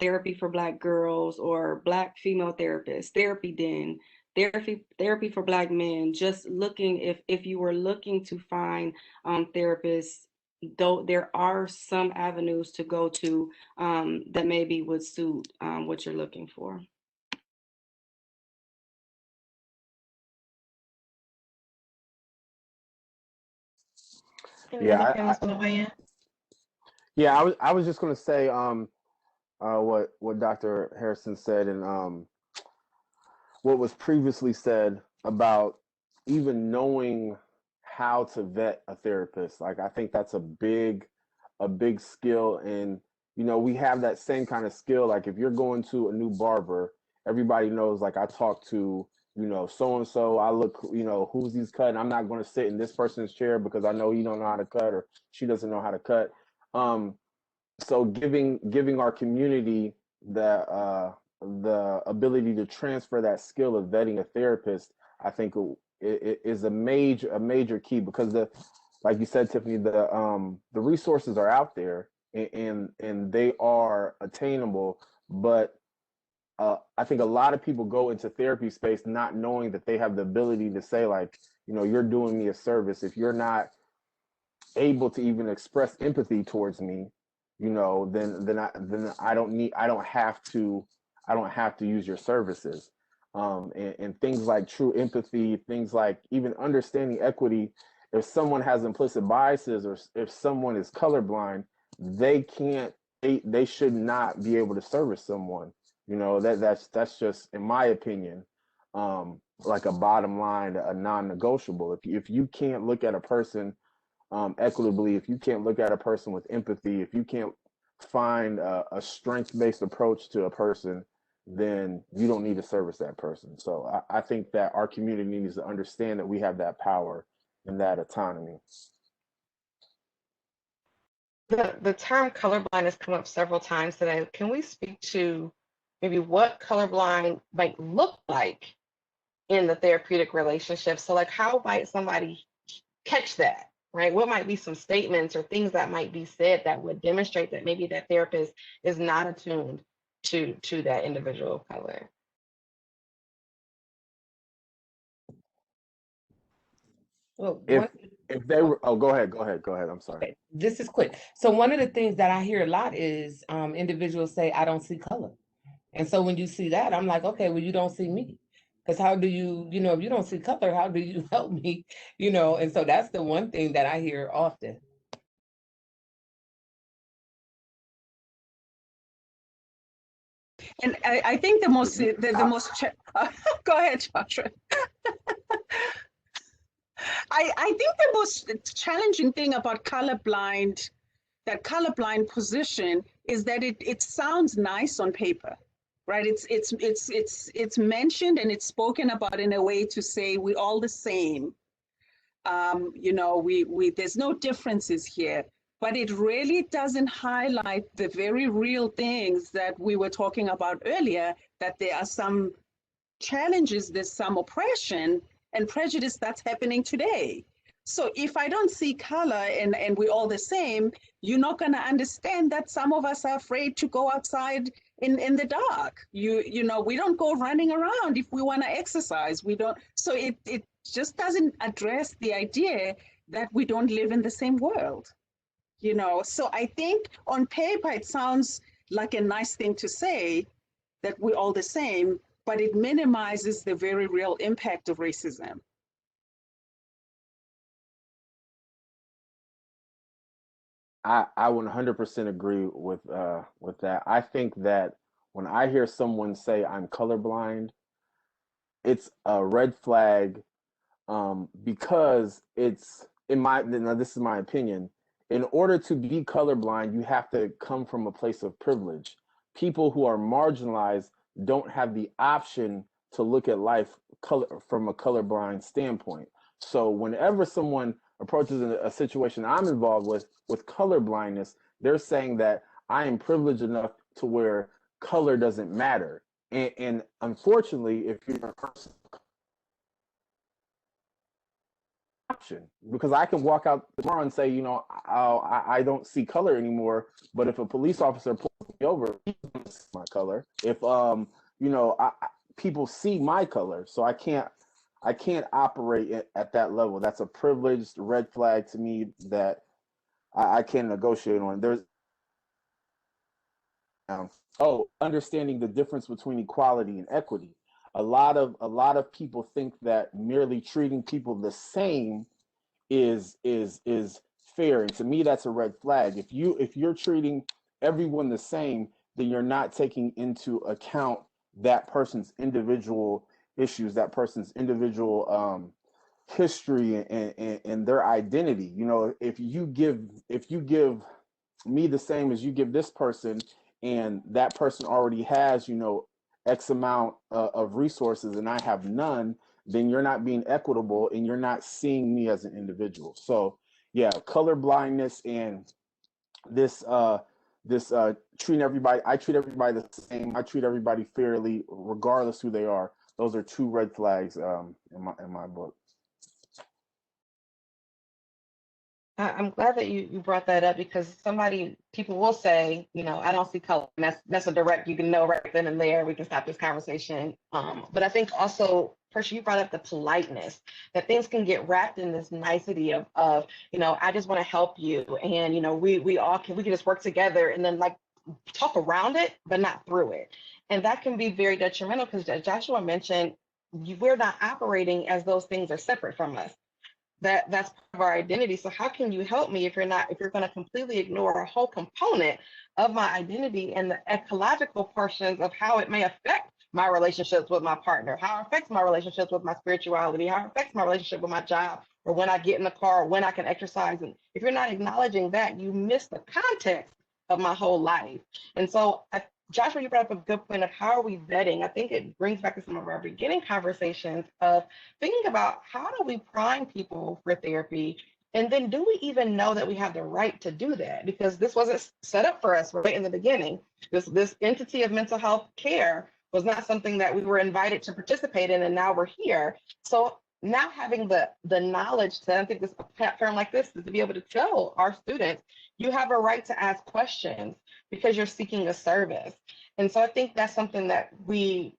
Therapy for Black Girls or Black Female Therapists, Therapy Den, Therapy for Black Men. Just looking, if you were looking to find therapists, though there are some avenues to go to that maybe would suit what you're looking for. Any other Yeah, panelists want to weigh in? yeah. I was just going to say what Dr. Harrison said, and what was previously said about even knowing how to vet a therapist. Like, I think that's a big skill. And you know, we have that same kind of skill. Like, if you're going to a new barber, everybody knows, like, I talk to, you know, so and so, I look, you know, who's he's cutting. I'm not going to sit in this person's chair because I know he don't know how to cut, or she doesn't know how to cut. um so giving our community the ability to transfer that skill of vetting a therapist, I think it is a major key, because the, like you said, Tiffany, the resources are out there, and they are attainable, but I think a lot of people go into therapy space not knowing that they have the ability to say, like, you're doing me a service if you're not able to even express empathy towards me, then I don't have to use your services. And things like true empathy, things like even understanding equity. If someone has implicit biases, or if someone is colorblind, they should not be able to service someone. That's just, in my opinion, like a bottom line, a non-negotiable. If you can't look at a person equitably, if you can't look at a person with empathy, if you can't find a strength-based approach to a person, then you don't need to service that person. So I think that our community needs to understand that we have that power and that autonomy. The term colorblind has come up several times today. Can we speak to maybe what colorblind might look like in the therapeutic relationship? So like, how might somebody catch that, right? What might be some statements or things that might be said that would demonstrate that maybe that therapist is not attuned to that individual of color? Well, If they were, oh, go ahead. I'm sorry. okay, this is quick. So one of the things that I hear a lot is individuals say, I don't see color. And so when you see that, I'm like, okay, well, you don't see me. Because how do you, if you don't see color, how do you help me? And so that's the one thing that I hear often. And I think the most go ahead, Joshua. I think the most challenging thing about colorblind, that colorblind position, is that it sounds nice on paper, right? It's mentioned and it's spoken about in a way to say we're all the same. There's no differences here, but it really doesn't highlight the very real things that we were talking about earlier, that there are some challenges, there's some oppression and prejudice that's happening today. So if I don't see color and we're all the same, you're not going to understand that some of us are afraid to go outside in the dark. We don't go running around if we want to exercise. We don't. So it just doesn't address the idea that we don't live in the same world. So I think on paper it sounds like a nice thing to say, that we're all the same, but it minimizes the very real impact of racism. I 100% agree with that. I think that when I hear someone say I'm colorblind, it's a red flag, because it's now this is my opinion. In order to be colorblind, you have to come from a place of privilege. People who are marginalized don't have the option to look at life from a colorblind standpoint. So whenever someone approaches a situation I'm involved with color blindness, they're saying that I am privileged enough to where color doesn't matter. And unfortunately, if you're a person, option, because I can walk out tomorrow and say, I don't see color anymore. But if a police officer pulls me over, he doesn't see my color. If people see my color, so I can't operate at that level. That's a privileged red flag to me that I can't negotiate on. There's understanding the difference between equality and equity. A lot of people think that merely treating people the same is fair, and to me that's a red flag. If you're treating everyone the same, then you're not taking into account that person's individual issues, that person's individual history and their identity. If you give me the same as you give this person, and that person already has X amount of resources and I have none, then you're not being equitable and you're not seeing me as an individual. So yeah, color blindness and this treating everybody, I treat everybody the same, I treat everybody fairly regardless who they are. Those are two red flags in my book. I'm glad that you brought that up because people will say, I don't see color. And that's a direct, you can know right then and there, we can stop this conversation. But I think also, Portia, you brought up the politeness, that things can get wrapped in this nicety of I just want to help you. And, we can just work together and then like talk around it, but not through it. And that can be very detrimental because as Joshua mentioned, we're not operating as those things are separate from us. That's part of our identity. So how can you help me if you're going to completely ignore a whole component of my identity and the ecological portions of how it may affect my relationships with my partner, how it affects my relationships with my spirituality, how it affects my relationship with my job, or when I get in the car, or when I can exercise. And if you're not acknowledging that, you miss the context of my whole life. And so Joshua, you brought up a good point of how are we vetting? I think it brings back to some of our beginning conversations of thinking about how do we prime people for therapy? And then do we even know that we have the right to do that? Because this wasn't set up for us right in the beginning. This entity of mental health care was not something that we were invited to participate in, and now we're here. So now having the knowledge to, I think this platform like this is to be able to tell our students, you have a right to ask questions because you're seeking a service. And so I think that's something that we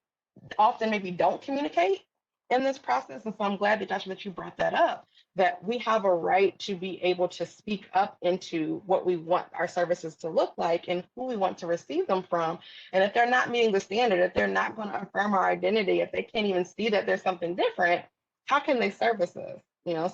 often maybe don't communicate in this process. And so I'm glad that Joshua, that you brought that up, that we have a right to be able to speak up into what we want our services to look like and who we want to receive them from. And if they're not meeting the standard, if they're not going to affirm our identity, if they can't even see that there's something different, how can they service us?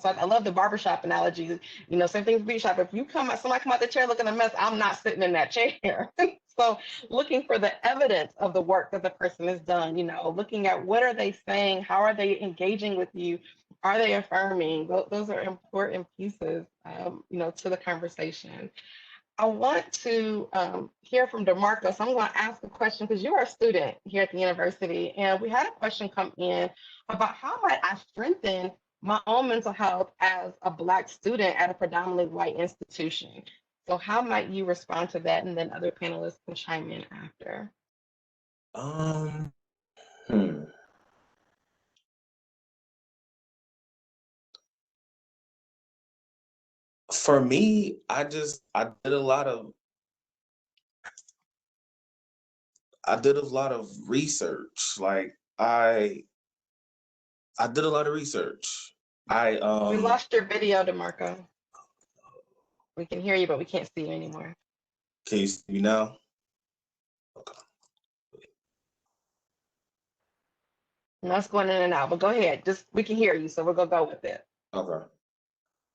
So I love the barbershop analogy. Same thing with beauty shop. If somebody come out the chair looking a mess, I'm not sitting in that chair. So looking for the evidence of the work that the person has done, looking at what are they saying, how are they engaging with you, are they affirming? Those are important pieces, to the conversation. I want to hear from DaMarco. So I'm going to ask a question because you're a student here at the university, and we had a question come in about how might I strengthen my own mental health as a Black student at a predominantly white institution. So how might you respond to that? And then other panelists can chime in after. For me, I did a lot of research. Like I did a lot of research. We lost your video, DaMarco. We can hear you, but we can't see you anymore. Can you see me now? Okay. No, it's going in and out, but go ahead. We can hear you, so we're gonna go with it. Okay.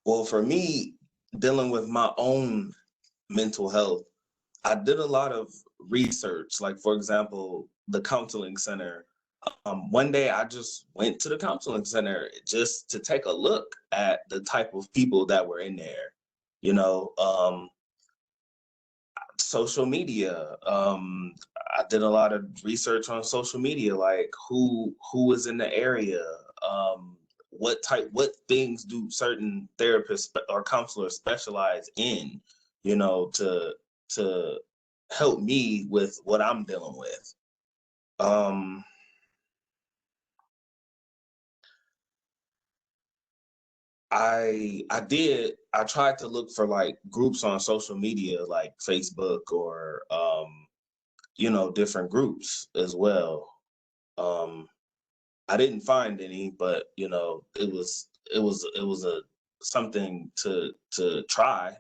Well, for me, dealing with my own mental health, I did a lot of research. Like, for example, the counseling center. One day I just went to the counseling center just to take a look at the type of people that were in there. Social media. I did a lot of research on social media, like who was in the area, what things do certain therapists or counselors specialize in, to help me with what I'm dealing with. I tried to look for like groups on social media like Facebook or different groups as well. I didn't find any, but it was something to try.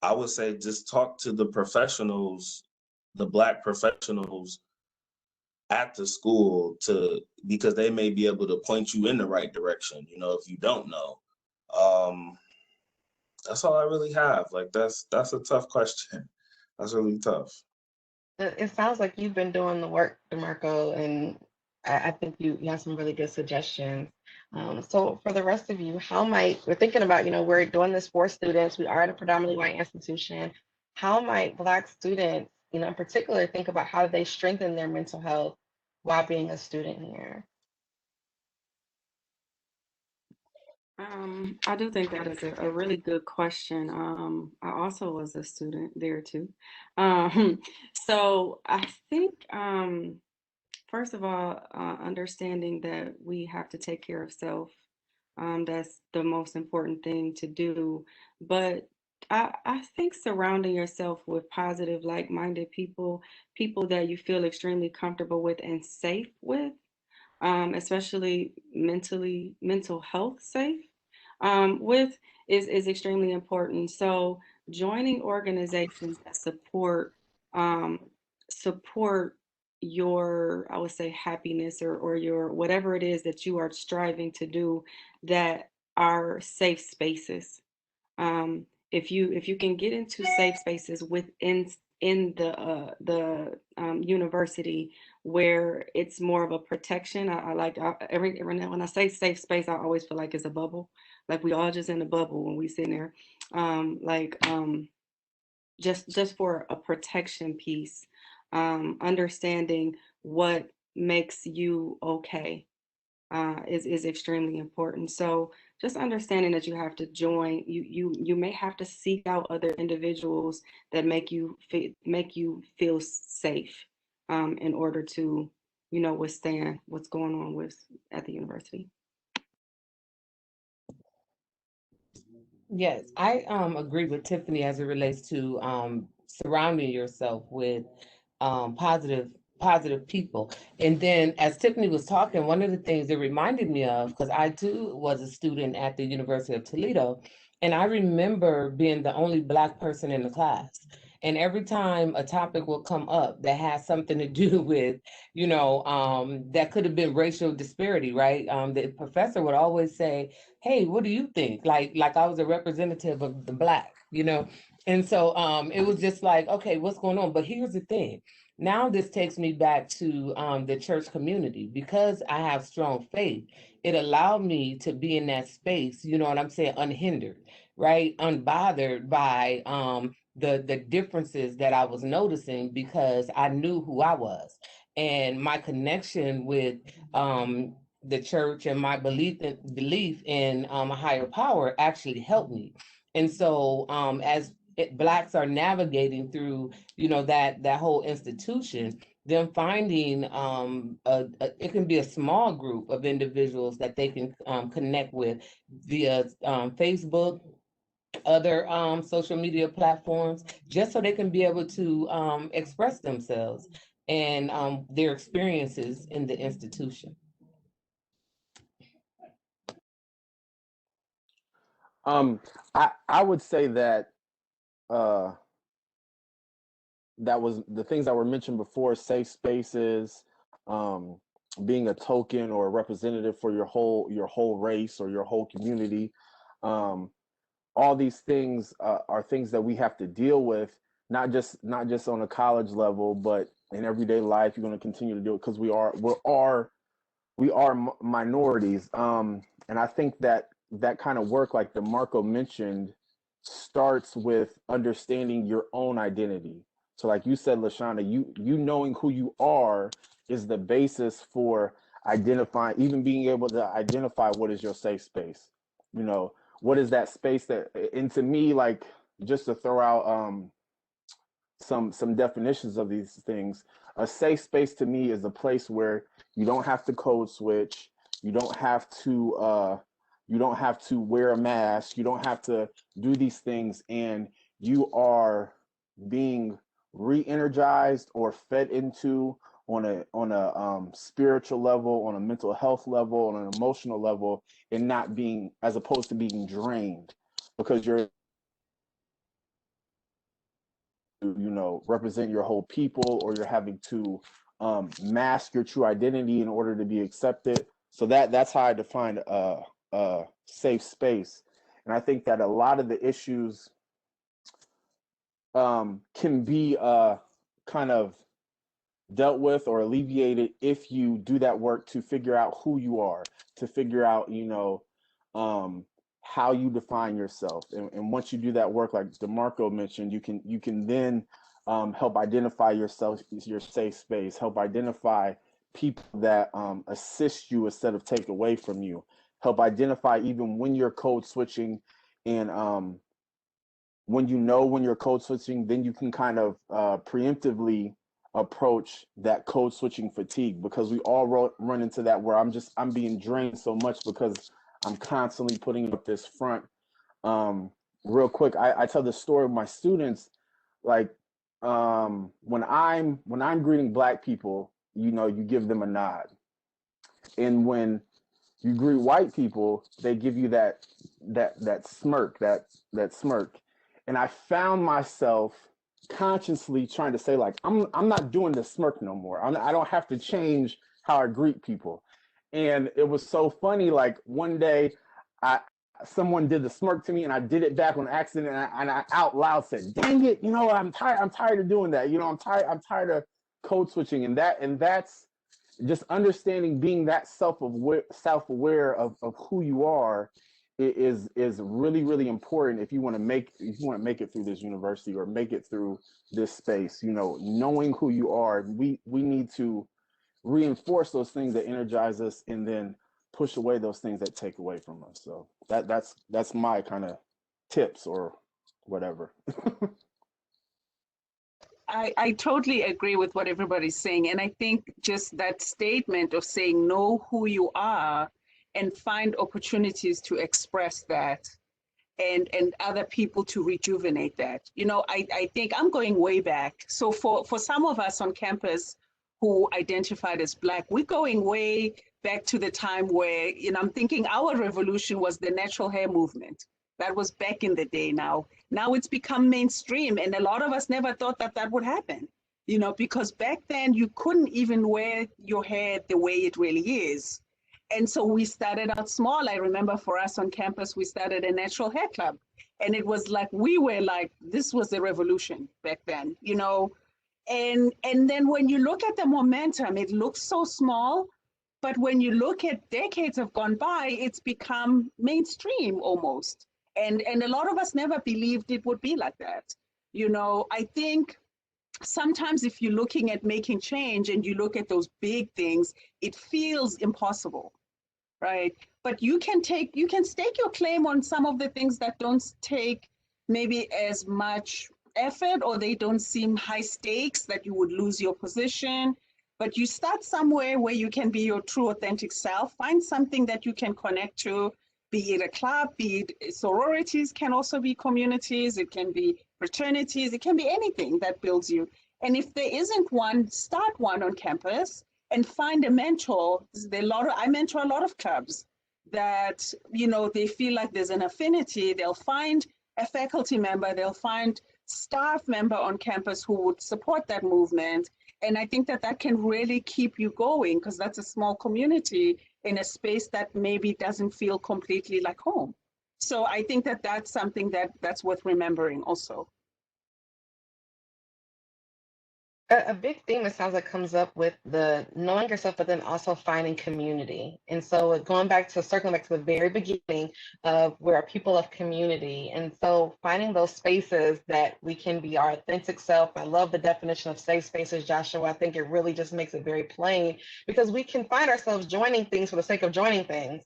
I would say just talk to the professionals, the Black professionals at the school because they may be able to point you in the right direction, if you don't know. That's all I really have. Like that's a tough question. That's really tough. It sounds like you've been doing the work, DaMarco, and I think you have some really good suggestions. So for the rest of you, we're thinking about, we're doing this for students, we are at a predominantly white institution. How might Black students, in particular, think about how they strengthen their mental health while being a student here? I do think that is a really good question. I also was a student there too. So I think, first of all, understanding that we have to take care of self That's the most important thing to do. But I think surrounding yourself with positive, like-minded people, people that you feel extremely comfortable with and safe with, especially mental health safe with is extremely important. So joining organizations that um, support your, I would say, happiness or your whatever it is that you are striving to do, that are safe spaces. If you can get into safe spaces within in the university where it's more of a protection. Every now when I say safe space, I always feel like it's a bubble, like we all just in a bubble when we sit there, just for a protection piece, understanding what makes you okay is extremely important. So just understanding that you have to join, you may have to seek out other individuals that make you feel safe in order to, withstand what's going on with at the university. Yes, I agree with Tiffany as it relates to surrounding yourself with positive people. And then as Tiffany was talking, one of the things it reminded me of, because I too was a student at the University of Toledo, and I remember being the only Black person in the class. And every time a topic will come up that has something to do with, that could have been racial disparity, right? The professor would always say, hey, what do you think? Like I was a representative of the Black, And so it was just like, okay, what's going on? But here's the thing. Now this takes me back to the church community. Because I have strong faith, it allowed me to be in that space, you know what I'm saying, unhindered, right? Unbothered by the differences that I was noticing, because I knew who I was. And my connection with the church and my belief in a higher power actually helped me. And so as Blacks are navigating through, that whole institution, then finding it can be a small group of individuals that they can connect with via Facebook, other social media platforms, just so they can be able to express themselves and their experiences in the institution. I would say that uh, that was the things that were mentioned before: safe spaces, um, being a token or a representative for your whole race or your whole community. Um, all these things are things that we have to deal with, not just on a college level, but in everyday life. You're going to continue to do it because we are minorities, and I think that kind of work, like DaMarco mentioned, starts with understanding your own identity. So like you said, LaShanna, you knowing who you are is the basis for identifying, even being able to identify what is your safe space. What is that space that, and to me, like, just to throw out some definitions of these things. A safe space to me is a place where you don't have to code switch, you don't have to wear a mask, you don't have to do these things, and you are being re-energized or fed into on a spiritual level, on a mental health level, on an emotional level, and not being, as opposed to being drained because you're represent your whole people, or you're having to mask your true identity in order to be accepted. So that's how I define a safe space. And I think that a lot of the issues can be kind of dealt with or alleviated if you do that work to figure out who you are, to figure out how you define yourself. And once you do that work, like DaMarco mentioned, you can then help identify yourself, your safe space, help identify people that assist you instead of take away from you, help identify even when you're code switching. And when you're code switching, then you can kind of preemptively approach that code switching fatigue, because we all run into that, where I'm being drained so much because I'm constantly putting up this front. Real quick, I tell the story of my students, like when I'm greeting Black people, you know, you give them a nod. And when you greet white people, they give you that smirk, that smirk. And I found myself consciously trying to say, like, I'm not doing the smirk no more. I don't have to change how I greet people. And it was so funny. Like one day, someone did the smirk to me, and I did it back on accident, and I out loud said, "Dang it! You know, I'm tired of doing that. You know, I'm tired of code switching." And that's just understanding, being that self-aware of who you are is really, really important if you want to make it through this university or make it through this space. You know, knowing who you are, we need to reinforce those things that energize us, and then push away those things that take away from us. So that's my kind of tips or whatever. I totally agree with what everybody's saying. And I think just that statement of saying, know who you are and find opportunities to express that, and other people to rejuvenate that. You know, I think I'm going way back. So for some of us on campus who identified as Black, we're going way back to the time where, you know, I'm thinking our revolution was the natural hair movement. That was back in the day. Now it's become mainstream, and a lot of us never thought that that would happen, you know, because back then you couldn't even wear your hair the way it really is. And so we started out small. I remember for us on campus, we started a natural hair club, and it was like, we were like, this was the revolution back then, you know. And then when you look at the momentum, it looks so small, but when you look at decades have gone by, it's become mainstream almost. And a lot of us never believed it would be like that. You know, I think sometimes if you're looking at making change and you look at those big things, it feels impossible, right? But you can stake your claim on some of the things that don't take maybe as much effort, or they don't seem high stakes that you would lose your position. But you start somewhere where you can be your true authentic self, find something that you can connect to, be it a club, be it sororities, can also be communities, it can be fraternities, it can be anything that builds you. And if there isn't one, start one on campus and find a mentor. I mentor a lot of clubs that, you know, they feel like there's an affinity. They'll find a faculty member, they'll find staff member on campus who would support that movement. And I think that can really keep you going, because that's a small community in a space that maybe doesn't feel completely like home. So I think that that's something that's worth remembering also. A big theme, it sounds like, comes up with the knowing yourself, but then also finding community. And so circling back to the very beginning of we're people of community. And so finding those spaces that we can be our authentic self. I love the definition of safe spaces, Joshua. I think it really just makes it very plain, because we can find ourselves joining things for the sake of joining things,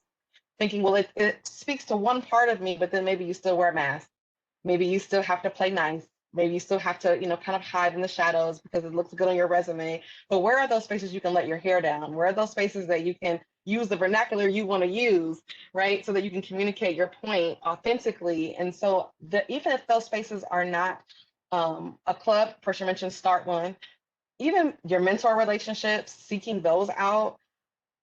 thinking, well, it speaks to one part of me, but then maybe you still wear a mask. Maybe you still have to play nice. Maybe you still have to, you know, kind of hide in the shadows because it looks good on your resume. But where are those spaces you can let your hair down? Where are those spaces that you can use the vernacular you want to use, right? So that you can communicate your point authentically. And so even if those spaces are not a club, Portia mentioned start one, even your mentor relationships, seeking those out,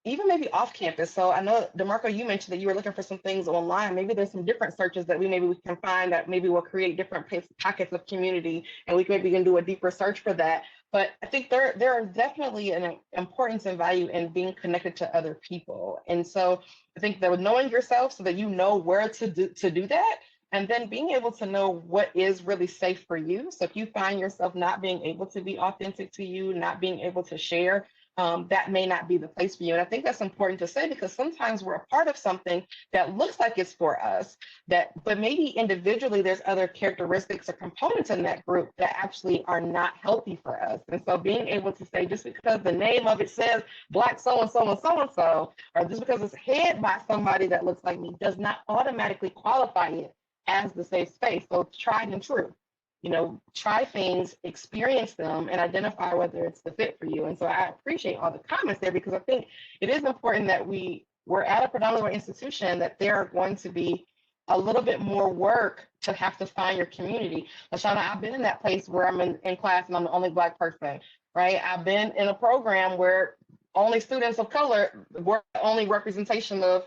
even maybe off campus. So I know, DaMarco, you mentioned that you were looking for some things online. Maybe there's some different searches that we can find that maybe will create different pockets of community, and we can do a deeper search for that. But I think there are definitely an importance and value in being connected to other people. And so I think that with knowing yourself so that you know where to do that, and then being able to know what is really safe for you. So if you find yourself not being able to be authentic to you, not being able to share, that may not be the place for you. And I think that's important to say, because sometimes we're a part of something that looks like it's for us, but maybe individually there's other characteristics or components in that group that actually are not healthy for us. And so being able to say, just because the name of it says Black so-and-so and so-and-so, or just because it's head by somebody that looks like me, does not automatically qualify it as the safe space. So tried and true. You know, try things, experience them, and identify whether it's the fit for you. And so I appreciate all the comments there, because I think it is important that we we're at a predominantly white institution, that there are going to be a little bit more work to have to find your community. LaShanna, I've been in that place where I'm in class and I'm the only Black person, right? I've been in a program where only students of color were the only representation of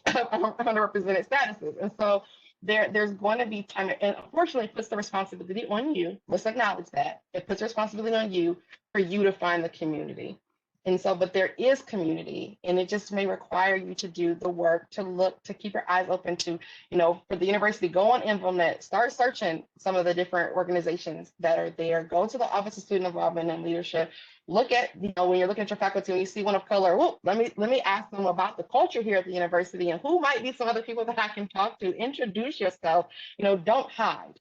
underrepresented statuses. And so there's going to be time, and unfortunately it puts the responsibility on you. Let's acknowledge that. It puts the responsibility on you for you to find the community. And so, but there is community, and it just may require you to do the work, to look, to keep your eyes open to, for the university, go on InfoNet, start searching some of the different organizations that are there, go to the Office of Student Involvement and Leadership, look at, when you're looking at your faculty and you see one of color, well, let me ask them about the culture here at the university and who might be some other people that I can talk to. Introduce yourself, don't hide.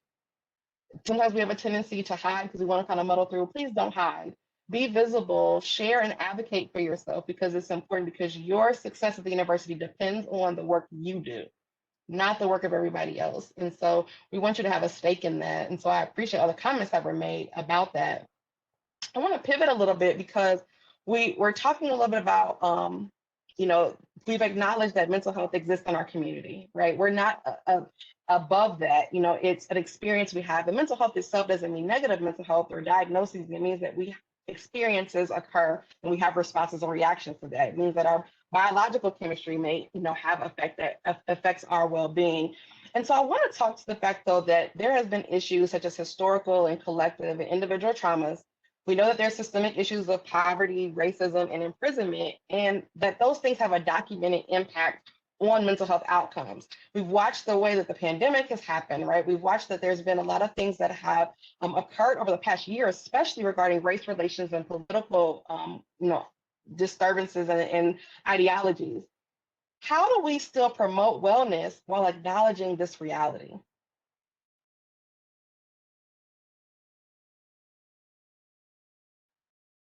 Sometimes we have a tendency to hide because we want to kind of muddle through. Please don't hide. Be visible, share and advocate for yourself, because it's important, because your success at the university depends on the work you do, not the work of everybody else. And so we want you to have a stake in that. And so I appreciate all the comments that were made about that. I want to pivot a little bit, because we're talking a little bit about, we've acknowledged that mental health exists in our community, right? We're not above that. It's an experience we have. And mental health itself doesn't mean negative mental health or diagnoses. It means that experiences occur and we have responses and reactions to that. It means that our biological chemistry may, have effect that affects our well-being. And so I want to talk to the fact, though, that there has been issues such as historical and collective and individual traumas. We know that there's systemic issues of poverty, racism, and imprisonment, and that those things have a documented impact on mental health outcomes. We've watched the way that the pandemic has happened, right? We've watched that there's been a lot of things that have occurred over the past year, especially regarding race relations and political, disturbances and ideologies. How do we still promote wellness while acknowledging this reality?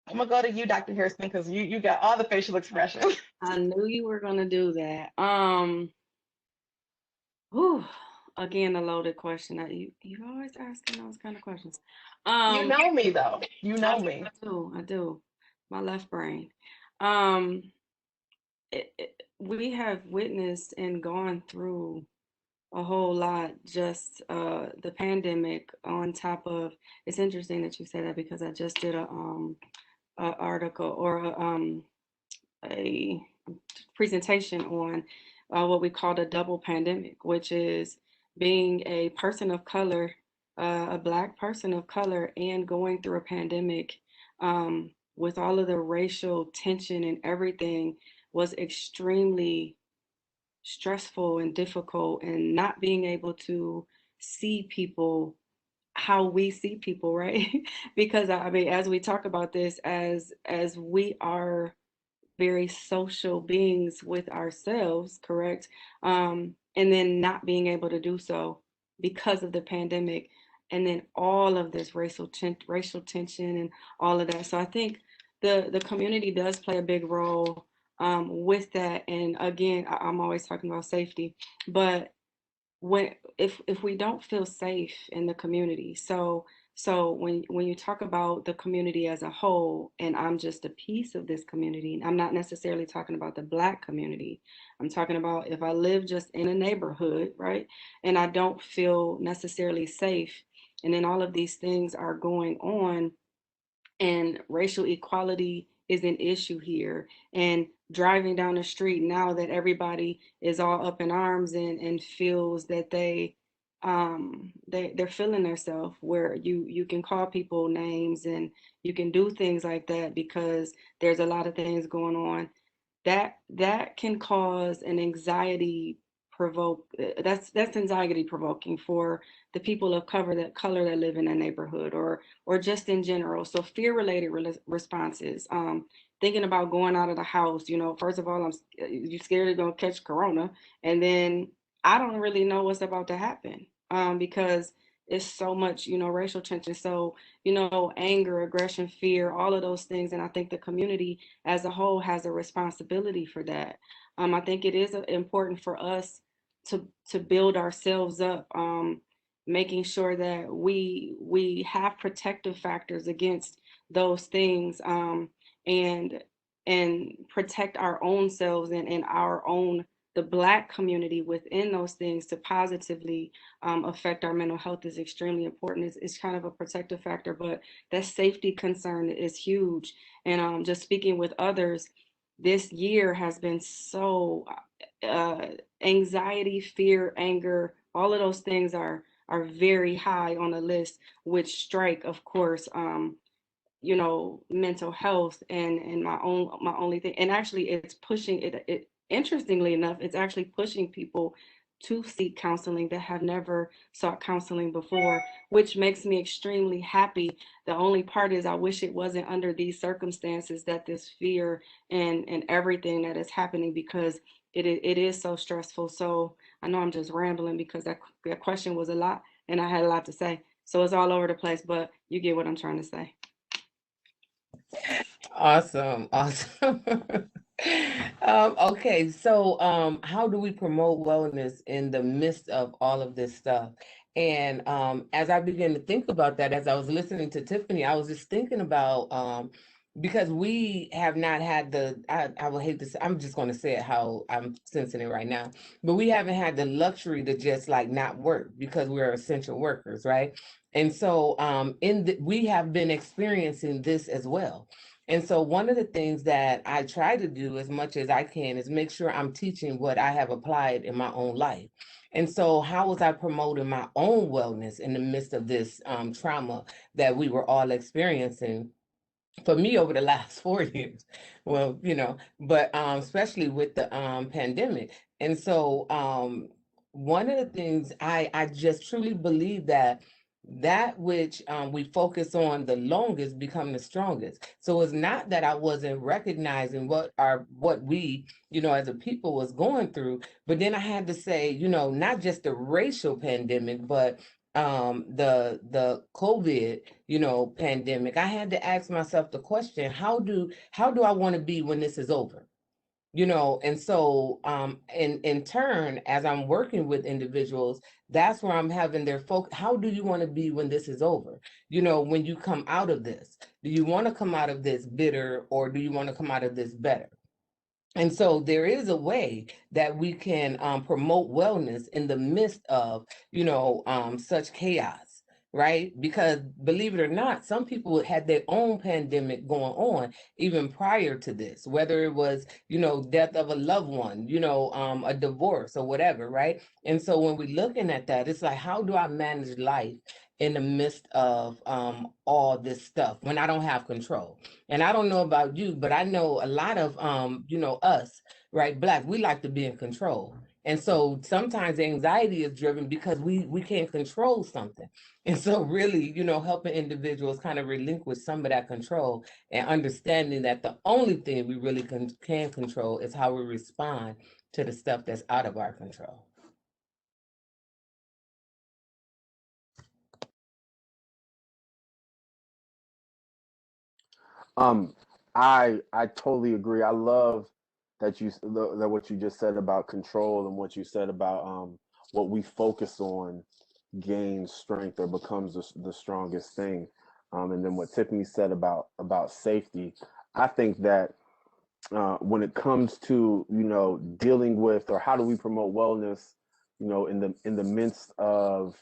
I'm gonna go to you, Dr. Hairston, because you got all the facial expressions. I knew you were gonna do that. Again, a loaded question. You always asking those kind of questions. You know me, though. You know me. I do. My left brain. We have witnessed and gone through a whole lot, just the pandemic on top of. It's interesting that you say that, because I just did a article or a presentation on what we call a double pandemic, which is being a person of color, a Black person of color, and going through a pandemic with all of the racial tension and everything was extremely stressful and difficult, and not being able to see people how we see people, right? Because I mean, as we talk about this, as we are very social beings with ourselves, correct? And then not being able to do so because of the pandemic, and then all of this racial tension and all of that. So I think the community does play a big role with that. And again, I'm always talking about safety, but if we don't feel safe in the community, so when you talk about the community as a whole, and I'm just a piece of this community, I'm not necessarily talking about the Black community. I'm talking about if I live just in a neighborhood, right, and I don't feel necessarily safe, and then all of these things are going on, and racial equality is an issue here, and driving down the street now that everybody is all up in arms and feels that they're feeling themselves, where you can call people names and you can do things like that because there's a lot of things going on that can cause an anxiety that's anxiety provoking for the people of color that live in a neighborhood, or just in general. So fear related responses, thinking about going out of the house, first of all, you're scared you're gonna catch corona, and then I don't really know what's about to happen because it's so much, racial tension. So, anger, aggression, fear, all of those things. And I think the community as a whole has a responsibility for that. I think it is important for us to build ourselves up, making sure that we have protective factors against those things. And and protect our own selves and our own, the Black community within those things to positively affect our mental health is extremely important. It's kind of a protective factor, but that safety concern is huge. And just speaking with others, this year has been so anxiety, fear, anger, all of those things are very high on the list, which strike, of course, you know, mental health and my only thing. And actually it's pushing it, interestingly enough, it's actually pushing people to seek counseling that have never sought counseling before, which makes me extremely happy. The only part is I wish it wasn't under these circumstances that this fear and everything that is happening, because it is so stressful. So I know I'm just rambling because that question was a lot and I had a lot to say. So it's all over the place, but you get what I'm trying to say. Awesome. Okay, so how do we promote wellness in the midst of all of this stuff? And as I began to think about that, as I was listening to Tiffany, I was just thinking about because we have not had I would hate to say, I'm just going to say it how I'm sensing it right now, but we haven't had the luxury to just like not work because we're essential workers, right? And so we have been experiencing this as well. And so one of the things that I try to do as much as I can is make sure I'm teaching what I have applied in my own life. And so how was I promoting my own wellness in the midst of this trauma that we were all experiencing? For me over the last 4 years, well, you know, but especially with the pandemic. And so one of the things I just truly believe that which we focus on the longest become the strongest. So it's not that I wasn't recognizing what we, you know, as a people was going through, but then I had to say, you know, not just the racial pandemic, but the COVID, you know, pandemic. I had to ask myself the question, how do I want to be when this is over? You know, and so in turn, as I'm working with individuals, that's where I'm having their focus. How do you want to be when this is over? You know, when you come out of this, do you want to come out of this bitter, or do you want to come out of this better? And so there is a way that we can promote wellness in the midst of, you know, such chaos, right? Because believe it or not, some people had their own pandemic going on even prior to this, whether it was, you know, death of a loved one, you know, a divorce or whatever, right? And so when we're looking at that, it's like, how do I manage life in the midst of all this stuff when I don't have control? And I don't know about you, but I know a lot of, you know, us, right, Black, we like to be in control. And so sometimes anxiety is driven because we can't control something. And so really, you know, helping individuals kind of relinquish some of that control and understanding that the only thing we really can control is how we respond to the stuff that's out of our control. I totally agree. I love that that what you just said about control and what you said about what we focus on gains strength or becomes the strongest thing. And then what Tiffany said about safety. I think that when it comes to, you know, dealing with, or how do we promote wellness, you know, in the midst of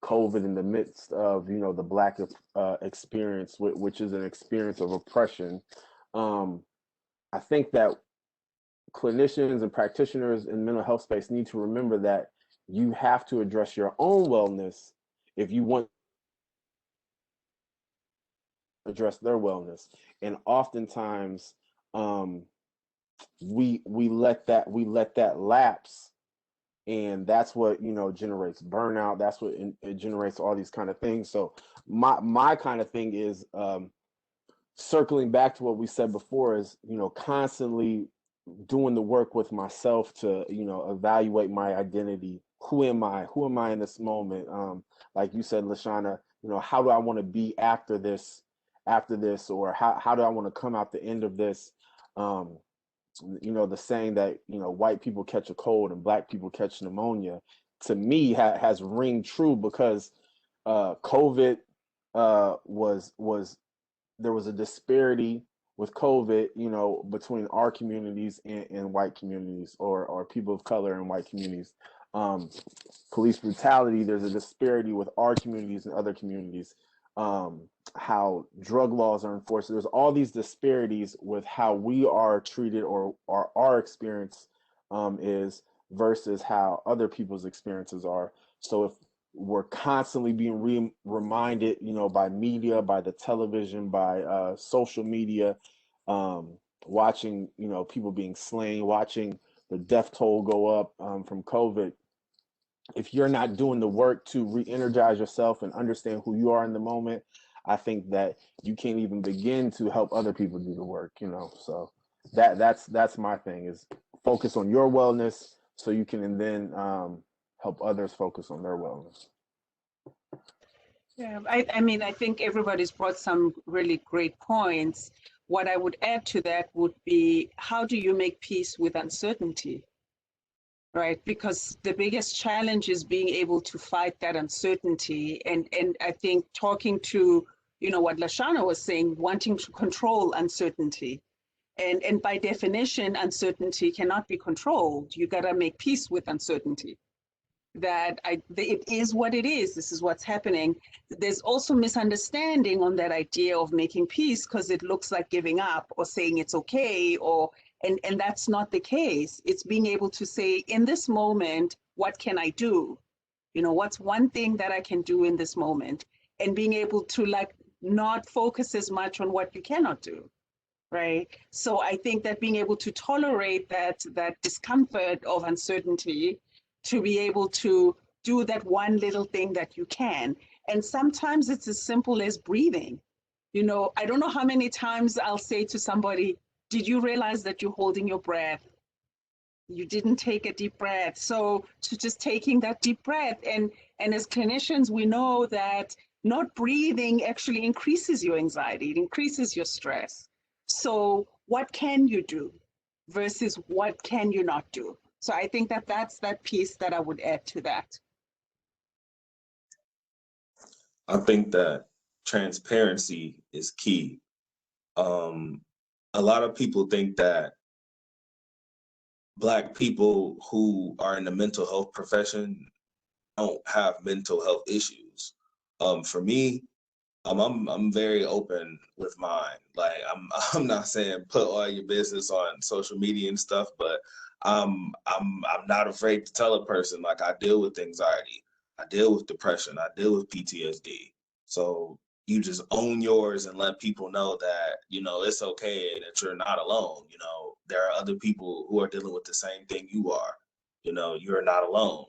COVID, in the midst of, you know, the Black experience, which is an experience of oppression. I think that clinicians and practitioners in mental health space need to remember that you have to address your own wellness if you want to address their wellness. And oftentimes, we let that lapse, and that's what, you know, generates burnout. That's what it generates all these kind of things. So my kind of thing is circling back to what we said before, is, you know, constantly doing the work with myself to, you know, evaluate my identity. Who am I in this moment? Like you said, LaShanna, you know, how do I want to be after this, or how do I want to come out the end of this? You know, the saying that, you know, white people catch a cold and Black people catch pneumonia, to me has ring true, because COVID was there was a disparity with COVID, you know, between our communities and white communities, or people of color and white communities. Police brutality, there's a disparity with our communities and other communities. How drug laws are enforced. There's all these disparities with how we are treated, or our experience is, versus how other people's experiences are. So if we're constantly being reminded, you know, by media, by the television, by social media, watching, you know, people being slain, watching the death toll go up from COVID. If you're not doing the work to re-energize yourself and understand who you are in the moment, I think that you can't even begin to help other people do the work, you know. So that's my thing, is focus on your wellness so you can, and then help others focus on their wellness. Yeah, I mean, I think everybody's brought some really great points. What I would add to that would be, how do you make peace with uncertainty? Right, because the biggest challenge is being able to fight that uncertainty. And I think talking to, you know, what LaShanna was saying, wanting to control uncertainty. And by definition, uncertainty cannot be controlled. You gotta make peace with uncertainty. That it is what it is. This is what's happening. There's also misunderstanding on that idea of making peace, because it looks like giving up or saying it's okay, or and that's not the case. It's being able to say, in this moment, what can I do? You know, what's one thing that I can do in this moment? And being able to, like, not focus as much on what you cannot do, right? So I think that being able to tolerate that discomfort of uncertainty, to be able to do that one little thing that you can. And sometimes it's as simple as breathing. You know, I don't know how many times I'll say to somebody, did you realize that you're holding your breath? You didn't take a deep breath. So to just taking that deep breath, and as clinicians, we know that not breathing actually increases your anxiety, it increases your stress. So what can you do versus what can you not do? So I think that that's that piece that I would add to that. I think that transparency is key. A lot of people think that Black people who are in the mental health profession don't have mental health issues. For me, I'm very open with mine. Like, I'm not saying put all your business on social media and stuff, but I'm not afraid to tell a person, like, I deal with anxiety, I deal with depression, I deal with PTSD. So you just own yours and let people know that, you know, it's okay, that you're not alone. You know, there are other people who are dealing with the same thing you are. You know, you're not alone.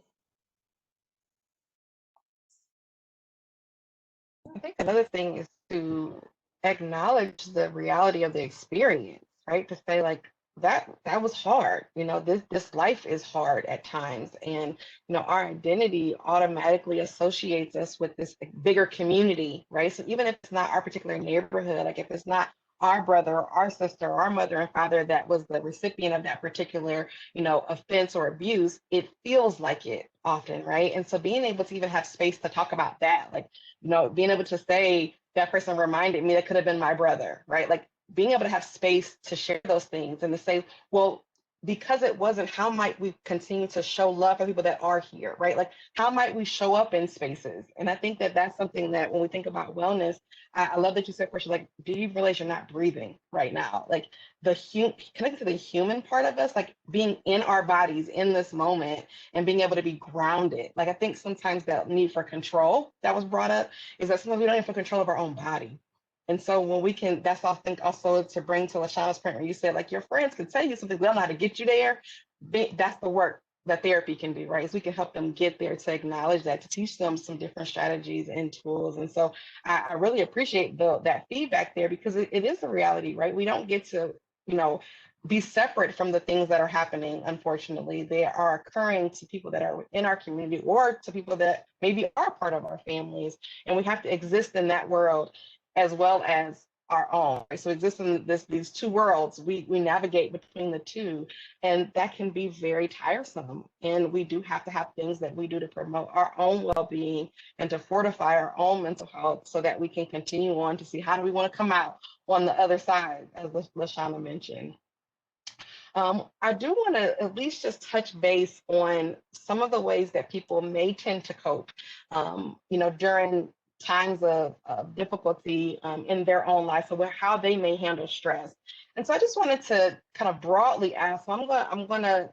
I think another thing is to acknowledge the reality of the experience, right? To say, like, that was hard. You know, this life is hard at times, and you know, our identity automatically associates us with this bigger community, right? So even if it's not our particular neighborhood, like if it's not our brother or our sister or our mother and father that was the recipient of that particular, you know, offense or abuse, it feels like it often, right? And so being able to even have space to talk about that, like, you know, being able to say, that person reminded me that could have been my brother, right? Like being able to have space to share those things and to say, well, because it wasn't, how might we continue to show love for people that are here, right? Like, how might we show up in spaces? And I think that that's something that when we think about wellness, I love that you said, Portia, like, do you realize you're not breathing right now? Like connected to the human part of us, like being in our bodies in this moment and being able to be grounded. Like, I think sometimes that need for control that was brought up is that sometimes we don't have control of our own body. And so when we can, that's I think also to bring to LaShanna's point where you said, like, your friends can tell you something, they don't know how to get you there. That's the work that therapy can do, right? So we can help them get there, to acknowledge that, to teach them some different strategies and tools. And so I really appreciate that feedback there, because it is a reality, right? We don't get to, you know, be separate from the things that are happening. Unfortunately, they are occurring to people that are in our community or to people that maybe are part of our families. And we have to exist in that world, as well as our own. Right? So existing these two worlds, we navigate between the two, and that can be very tiresome. And we do have to have things that we do to promote our own well-being and to fortify our own mental health so that we can continue on to see how do we want to come out on the other side, as LaShanna mentioned. I do want to at least just touch base on some of the ways that people may tend to cope, during times of difficulty in their own life, so how they may handle stress. And so I just wanted to kind of broadly ask, so I'm going to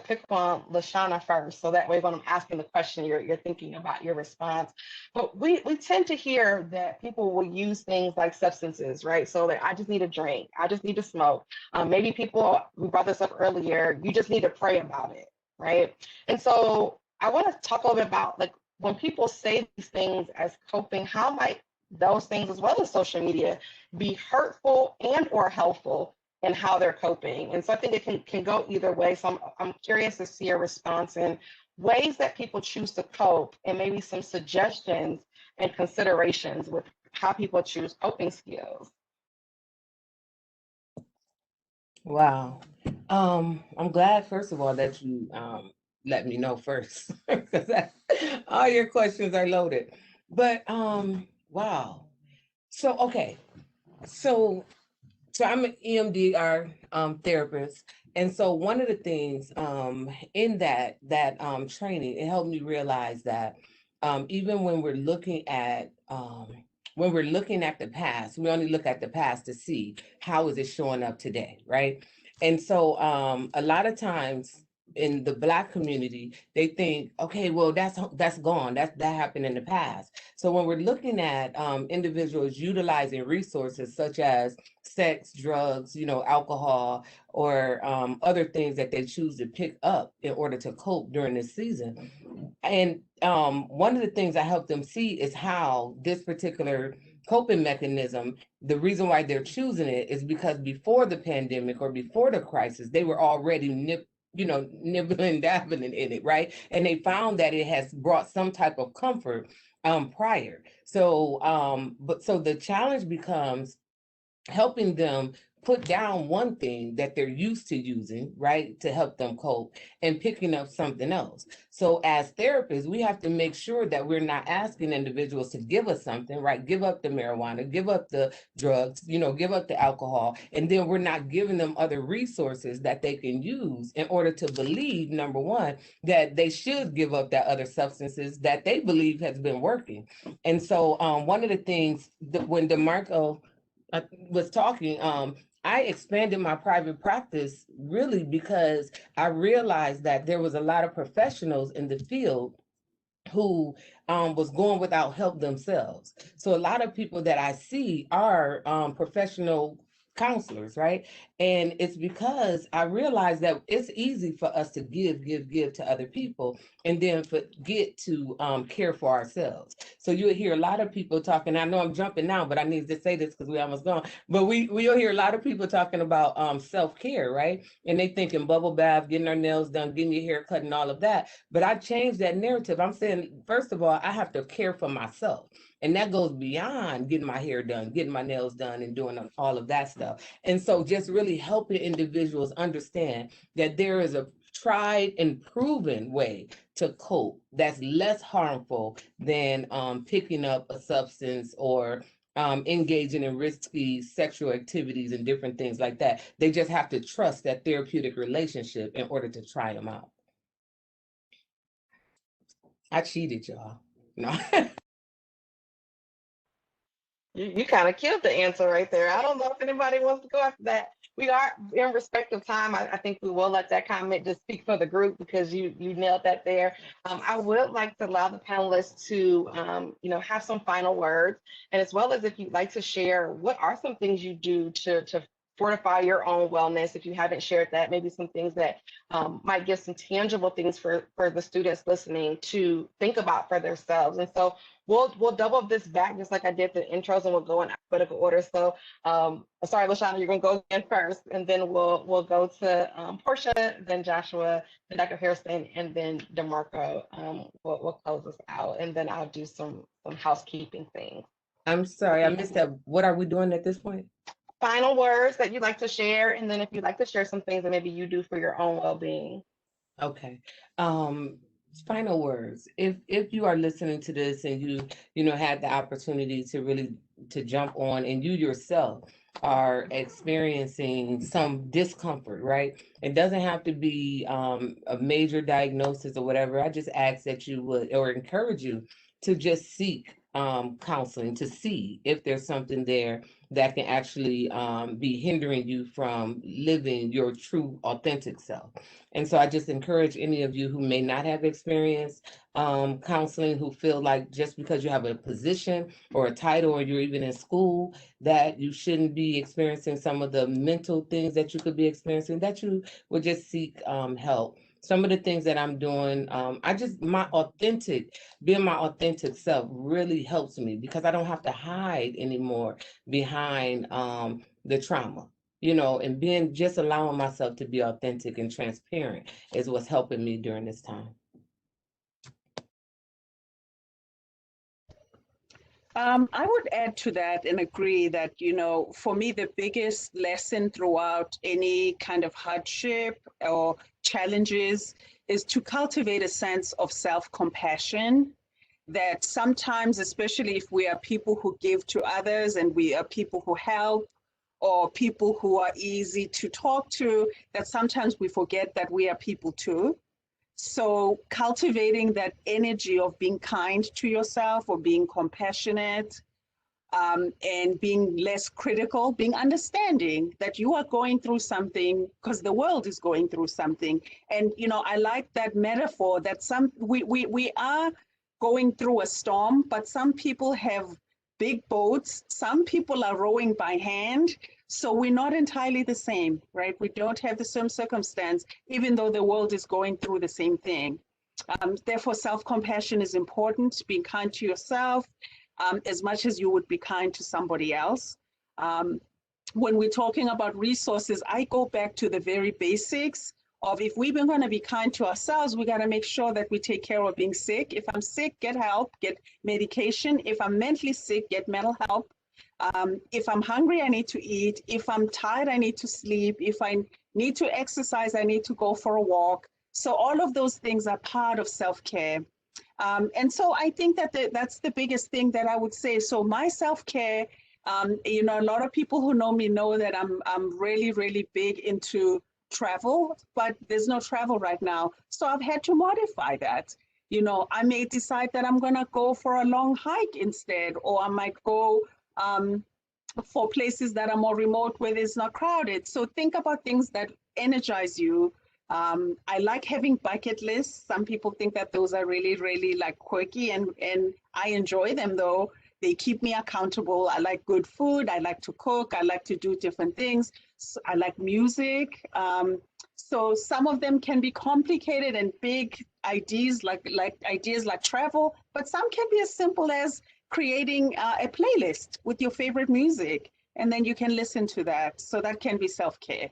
pick on LaShanna first, so that way when I'm asking the question, you're thinking about your response. But we tend to hear that people will use things like substances, right? So that I just need a drink, I just need to smoke. Maybe people, we brought this up earlier, you just need to pray about it, right? And so I want to talk a little bit about, like, when people say these things as coping, how might those things, as well as social media, be hurtful and or helpful in how they're coping? And so I think it can go either way. So I'm curious to see your response in ways that people choose to cope, and maybe some suggestions and considerations with how people choose coping skills. Wow. I'm glad, first of all, that you let me know first, because all your questions are loaded. But wow. So okay. So I'm an EMDR therapist, and so one of the things in that training, it helped me realize that even when we're looking at the past, we only look at the past to see how is it showing up today, right? And so a lot of times in the Black community, they think, okay, well, that's gone, that happened in the past. So when we're looking at individuals utilizing resources such as sex, drugs, alcohol, or other things that they choose to pick up in order to cope during this season. And one of the things I help them see is how this particular coping mechanism, the reason why they're choosing it is because before the pandemic or before the crisis, they were already nibbling, dabbling in it, right? And they found that it has brought some type of comfort prior. So, so the challenge becomes helping them put down one thing that they're used to using, right, to help them cope, and picking up something else. So as therapists, we have to make sure that we're not asking individuals to give us something, right? Give up the marijuana, give up the drugs, give up the alcohol, and then we're not giving them other resources that they can use in order to believe, number one, that they should give up that other substances that they believe has been working. And so one of the things that when DaMarco was talking, I expanded my private practice really because I realized that there was a lot of professionals in the field who was going without help themselves. So a lot of people that I see are professional counselors, right? And it's because I realized that it's easy for us to give to other people and then forget to care for ourselves. So you'll hear a lot of people talking. I know I'm jumping now, but I need to say this because we almost gone. But we'll hear a lot of people talking about self-care, right? And they thinking bubble bath, getting their nails done, getting your hair cut, and all of that. But I changed that narrative. I'm saying, first of all, I have to care for myself. And that goes beyond getting my hair done, getting my nails done, and doing all of that stuff. And so just really helping individuals understand that there is a tried and proven way to cope that's less harmful than picking up a substance or engaging in risky sexual activities and different things like that. They just have to trust that therapeutic relationship in order to try them out. I cheated, y'all. No. You kind of killed the answer right there. I don't know if anybody wants to go after that. We are in respect of time. I think we will let that comment just speak for the group because you nailed that there. I would like to allow the panelists to have some final words, and as well as if you'd like to share what are some things you do to fortify your own wellness. If you haven't shared that, maybe some things that might give some tangible things for the students listening to think about for themselves. And so we'll double this back just like I did the intros, and we'll go in alphabetical order. So sorry, LaShanna, you're gonna go again first, and then we'll go to Portia, then Joshua, then Dr. Hairston, and then DaMarco. We'll close us out, and then I'll do some housekeeping things. I'm sorry, I missed that. What are we doing at this point? Final words that you'd like to share, and then if you'd like to share some things that maybe you do for your own well-being. Okay. Um, Final words. If you are listening to this and you know had the opportunity to really to jump on, and you yourself are experiencing some discomfort, right? It doesn't have to be a major diagnosis or whatever. I just ask that you would, or encourage you to just seek counseling to see if there's something there that can actually be hindering you from living your true authentic self. And so I just encourage any of you who may not have experienced counseling, who feel like just because you have a position or a title or you're even in school, that you shouldn't be experiencing some of the mental things that you could be experiencing, that you would just seek help. Some of the things that I'm doing, being my authentic self really helps me because I don't have to hide anymore behind the trauma, you know, and being just allowing myself to be authentic and transparent is what's helping me during this time. I would add to that and agree that, you know, for me, the biggest lesson throughout any kind of hardship or challenges is to cultivate a sense of self-compassion, that sometimes, especially if we are people who give to others and we are people who help, or people who are easy to talk to, that sometimes we forget that we are people too. So cultivating that energy of being kind to yourself or being compassionate, and being less critical, being understanding that you are going through something because the world is going through something. And, you know, I like that metaphor that we are going through a storm, but some people have big boats, some people are rowing by hand. So we're not entirely the same, right? We don't have the same circumstance, even though the world is going through the same thing. Therefore, self-compassion is important, being kind to yourself, as much as you would be kind to somebody else. When we're talking about resources, I go back to the very basics of, if we've been going to be kind to ourselves, we got to make sure that we take care of being sick. If I'm sick, get help, get medication. If I'm mentally sick, get mental help. If I'm hungry, I need to eat. If I'm tired, I need to sleep. If I need to exercise, I need to go for a walk. So all of those things are part of self-care. And so I think that that's the biggest thing that I would say. So my self-care, you know, a lot of people who know me know that I'm really, really big into travel, but there's no travel right now. So I've had to modify that. You know, I may decide that I'm gonna go for a long hike instead, or I might go for places that are more remote where it's not crowded. So think about things that energize you. I like having bucket lists. Some people think that those are really, really like quirky, and I enjoy them though. They keep me accountable. I like good food. I like to cook. I like to do different things. So I like music. So some of them can be complicated and big ideas like ideas like travel, but some can be as simple as creating a playlist with your favorite music, and then you can listen to that. So that can be self-care.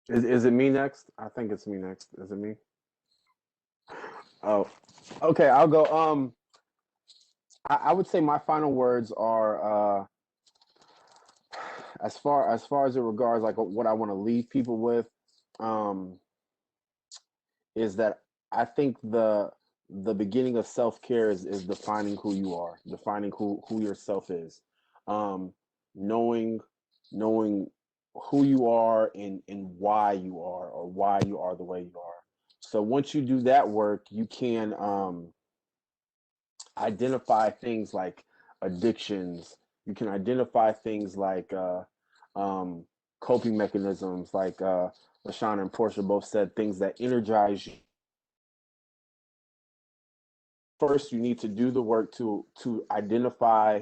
Is it me next? I think it's me next. Is it me? Oh, okay. I'll go. I would say my final words are as it regards like what I want to leave people with, is that I think the beginning of self-care is defining who you are, defining who yourself is, knowing knowing who you are and why you are, or why you are the way you are. So once you do that work, you can identify things like addictions. You can identify things like um, coping mechanisms, like LaShanna and Portia both said, things that energize you. First, you need to do the work to identify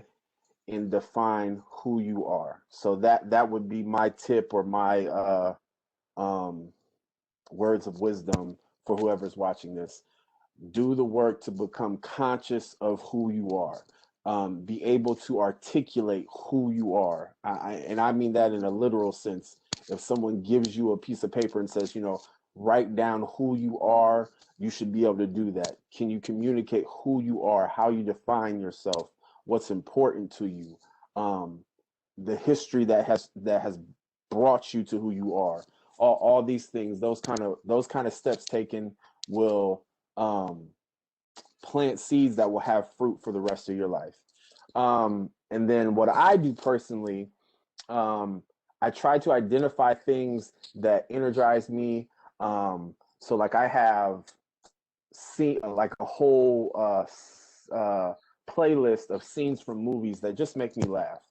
and define who you are. So that would be my tip, or my um, words of wisdom for whoever's watching this. Do the work to become conscious of who you are. Be able to articulate who you are. And I mean that in a literal sense. If someone gives you a piece of paper and says, you know, write down who you are, you should be able to do that. Can you communicate who you are, how you define yourself, what's important to you, the history that has brought you to who you are. All these things, those kind of steps taken will plant seeds that will have fruit for the rest of your life. And then what I do personally, I try to identify things that energize me. So like I have seen like a whole playlist of scenes from movies that just make me laugh.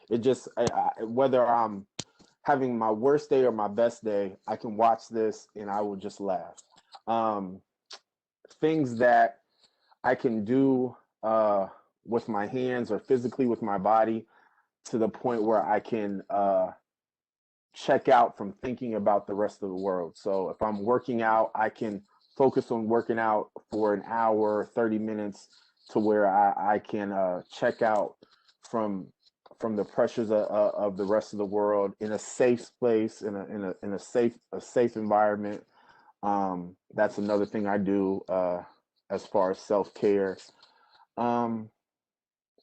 It just, whether I'm having my worst day or my best day, I can watch this and I will just laugh. Things that I can do with my hands or physically with my body to the point where I can check out from thinking about the rest of the world. So if I'm working out, I can focus on working out for an hour, 30 minutes to where I can check out from the pressures of the rest of the world in a safe place, in a safe environment. That's another thing I do as far as self-care.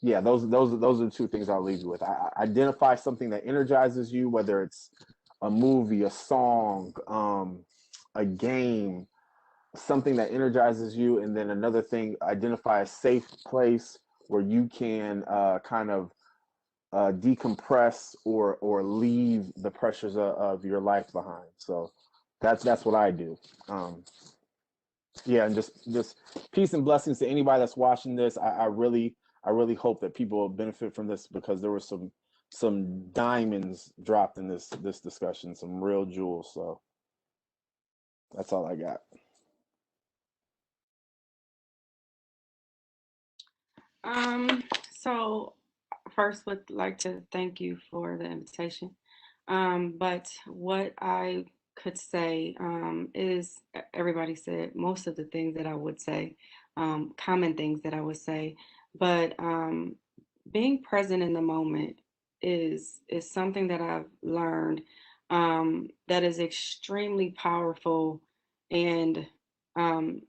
Yeah, those are the two things I'll leave you with. Identify something that energizes you, whether it's a movie, a song, a game, something that energizes you. And then another thing, identify a safe place where you can kind of decompress or leave the pressures of your life behind. So that's what I do. Yeah, and just peace and blessings to anybody that's watching this. I really hope that people will benefit from this, because there were some diamonds dropped in this discussion, some real jewels. So that's all I got. So first would like to thank you for the invitation. But what I could say is everybody said most of the things that I would say, common things that I would say, but being present in the moment is something that I've learned that is extremely powerful and can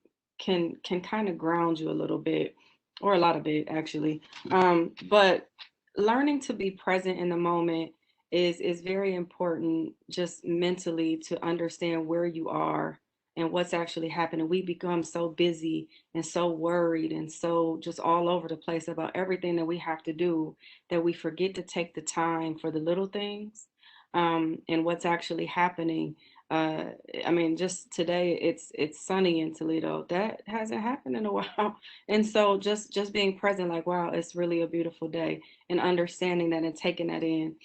kind of ground you a little bit, or a lot of it actually. But learning to be present in the moment is very important, just mentally, to understand where you are and what's actually happening. We become so busy and so worried and so just all over the place about everything that we have to do that we forget to take the time for the little things and what's actually happening. I mean, just today it's sunny in Toledo. That hasn't happened in a while. And so just being present, like, wow, it's really a beautiful day, and understanding that and taking that in.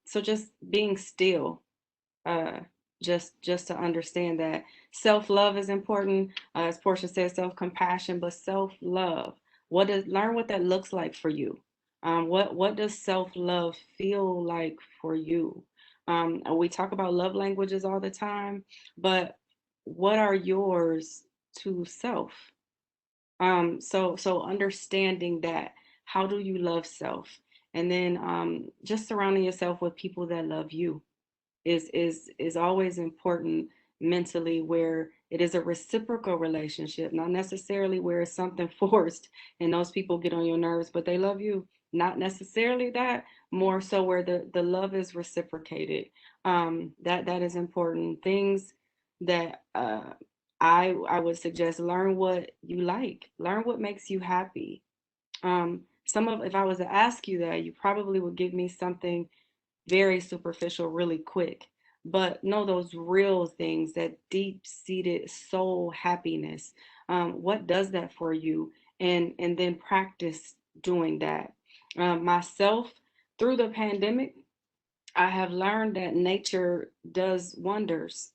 So just being still, uh, just to understand that self-love is important. As Portia said, self-compassion, but self-love. Learn what that looks like for you. What does self-love feel like for you? We talk about love languages all the time, but what are yours to self? So understanding that, how do you love self? And then just surrounding yourself with people that love you is always important mentally, where it is a reciprocal relationship, not necessarily where it's something forced and those people get on your nerves, but they love you. Not necessarily that, more so where the love is reciprocated. That is important. Things that I would suggest: learn what you like, learn what makes you happy. If I was to ask you that, you probably would give me something very superficial really quick. But know those real things, that deep-seated soul happiness. What does that for you? And then practice doing that. Myself, through the pandemic, I have learned that nature does wonders.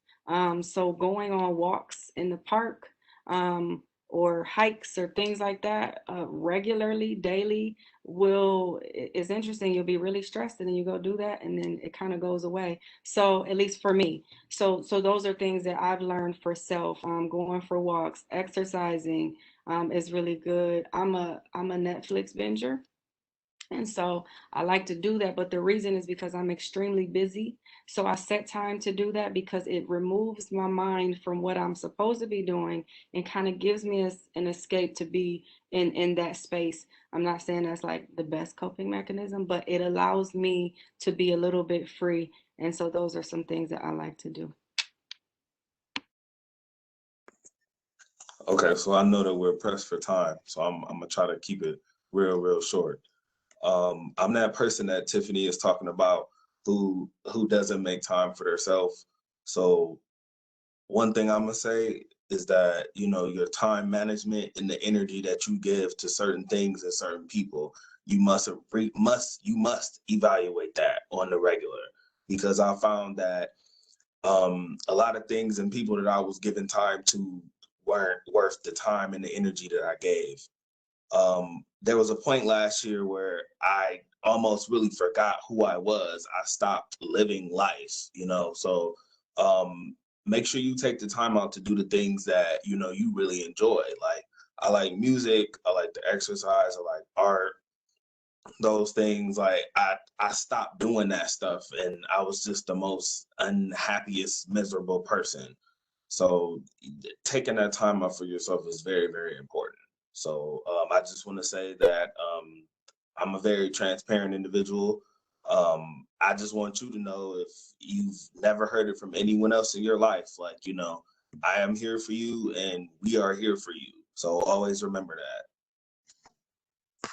So going on walks in the park, or hikes or things like that regularly, daily, is interesting. You'll be really stressed and then you go do that and then it kind of goes away. So at least for me. So those are things that I've learned for self. Going for walks, exercising is really good. I'm a Netflix binger. And so I like to do that, but the reason is because I'm extremely busy. So I set time to do that because it removes my mind from what I'm supposed to be doing and kind of gives me an escape to be in that space. I'm not saying that's like the best coping mechanism, but it allows me to be a little bit free. And so those are some things that I like to do. Okay, so I know that we're pressed for time, so I'm gonna try to keep it real short. I'm that person that Tiffany is talking about who doesn't make time for themselves. So one thing I'm gonna say is that, you know, your time management and the energy that you give to certain things and certain people, you must evaluate that on the regular, because I found that a lot of things and people that I was giving time to weren't worth the time and the energy that I gave. There was a point last year where I almost really forgot who I was. I stopped living life, you know. So make sure you take the time out to do the things that, you know, you really enjoy. Like, I like music, I like to exercise, I like art, those things. Like, I stopped doing that stuff and I was just the most unhappiest, miserable person. So taking that time out for yourself is very important. So I just want to say that I'm a very transparent individual. I just want you to know, if you've never heard it from anyone else in your life, like, you know, I am here for you and we are here for you. So always remember that.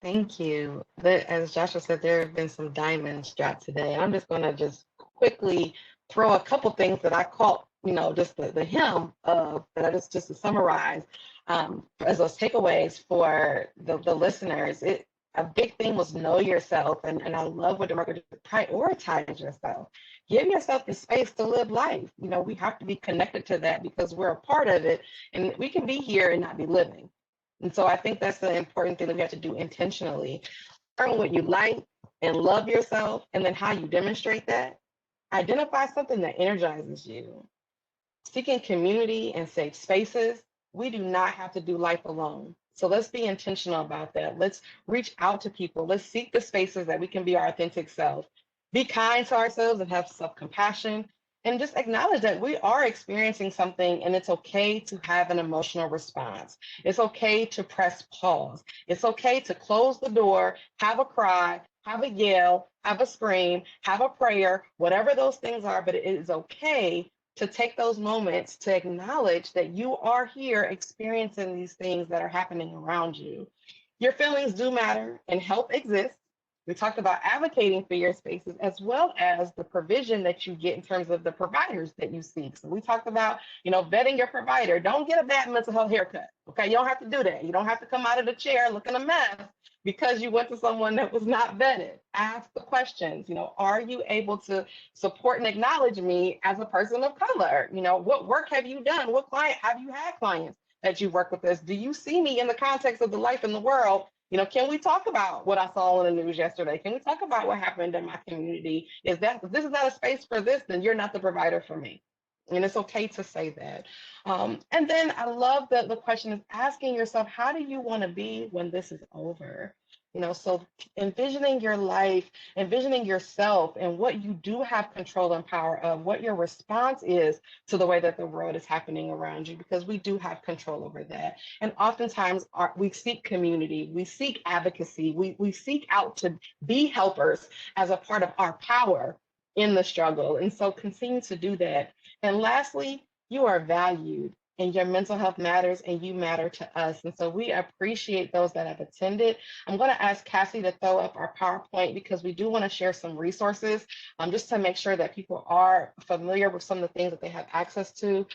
Thank you. As Joshua said, there have been some diamonds dropped today. I'm just going to just quickly throw a couple things that I caught, you know, just the hymn of, that I just to summarize as those takeaways for the listeners. A big thing was know yourself, and I love what DaMarco did, prioritize yourself. Give yourself the space to live life. You know, we have to be connected to that because we're a part of it, and we can be here and not be living. And so I think that's the important thing that we have to do intentionally. Learn what you like and love yourself, and then how you demonstrate that. Identify something that energizes you. Seeking community and safe spaces. We do not have to do life alone. So let's be intentional about that. Let's reach out to people. Let's seek the spaces that we can be our authentic self. Be kind to ourselves and have self-compassion. And just acknowledge that we are experiencing something, and it's okay to have an emotional response. It's okay to press pause. It's okay to close the door, have a cry, have a yell, have a scream, have a prayer, whatever those things are, but it is okay to take those moments to acknowledge that you are here experiencing these things that are happening around you. Your feelings do matter, and help exists. We talked about advocating for your spaces, as well as the provision that you get in terms of the providers that you seek. So we talked about, you know, vetting your provider. Don't get a bad mental health haircut. Okay, you don't have to do that. You don't have to come out of the chair looking a mess because you went to someone that was not vetted. Ask the questions. You know, are you able to support and acknowledge me as a person of color? You know, what work have you done? What client have you had clients that you work with us? Do you see me in the context of the life in the world? You know, can we talk about what I saw in the news yesterday? Can we talk about what happened in my community? If this is not a space for this, then you're not the provider for me. And it's okay to say that. And then I love that the question is asking yourself, how do you want to be when this is over? You know, so envisioning your life, envisioning yourself and what you do have control and power of, what your response is to the way that the world is happening around you, because we do have control over that. And oftentimes we seek community, we seek advocacy, we seek out to be helpers as a part of our power in the struggle. And so continue to do that. And lastly, you are valued, and your mental health matters, and you matter to us. And so we appreciate those that have attended. I'm going to ask Cassie to throw up our PowerPoint, because we do want to share some resources just to make sure that people are familiar with some of the things that they have access to.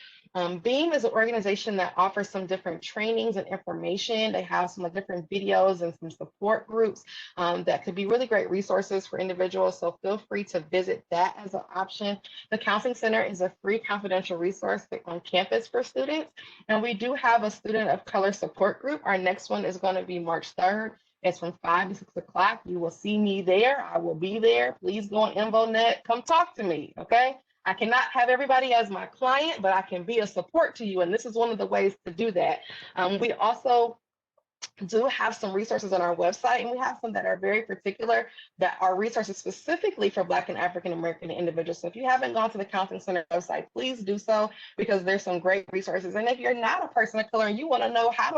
Beam is an organization that offers some different trainings and information. They have some different videos and some support groups that could be really great resources for individuals. So feel free to visit that as an option. The Counseling Center is a free confidential resource on campus for students. And we do have a student of color support group. Our next one is going to be March 3rd. It's from 5 to 6 o'clock. You will see me there. I will be there. Please go on InvoNet. Come talk to me, okay? I cannot have everybody as my client, but I can be a support to you. And this is one of the ways to do that. We also do have some resources on our website, and we have some that are very particular that are resources specifically for Black and African American individuals. So if you haven't gone to the Counseling Center website, please do so, because there's some great resources. And if you're not a person of color and you want to know how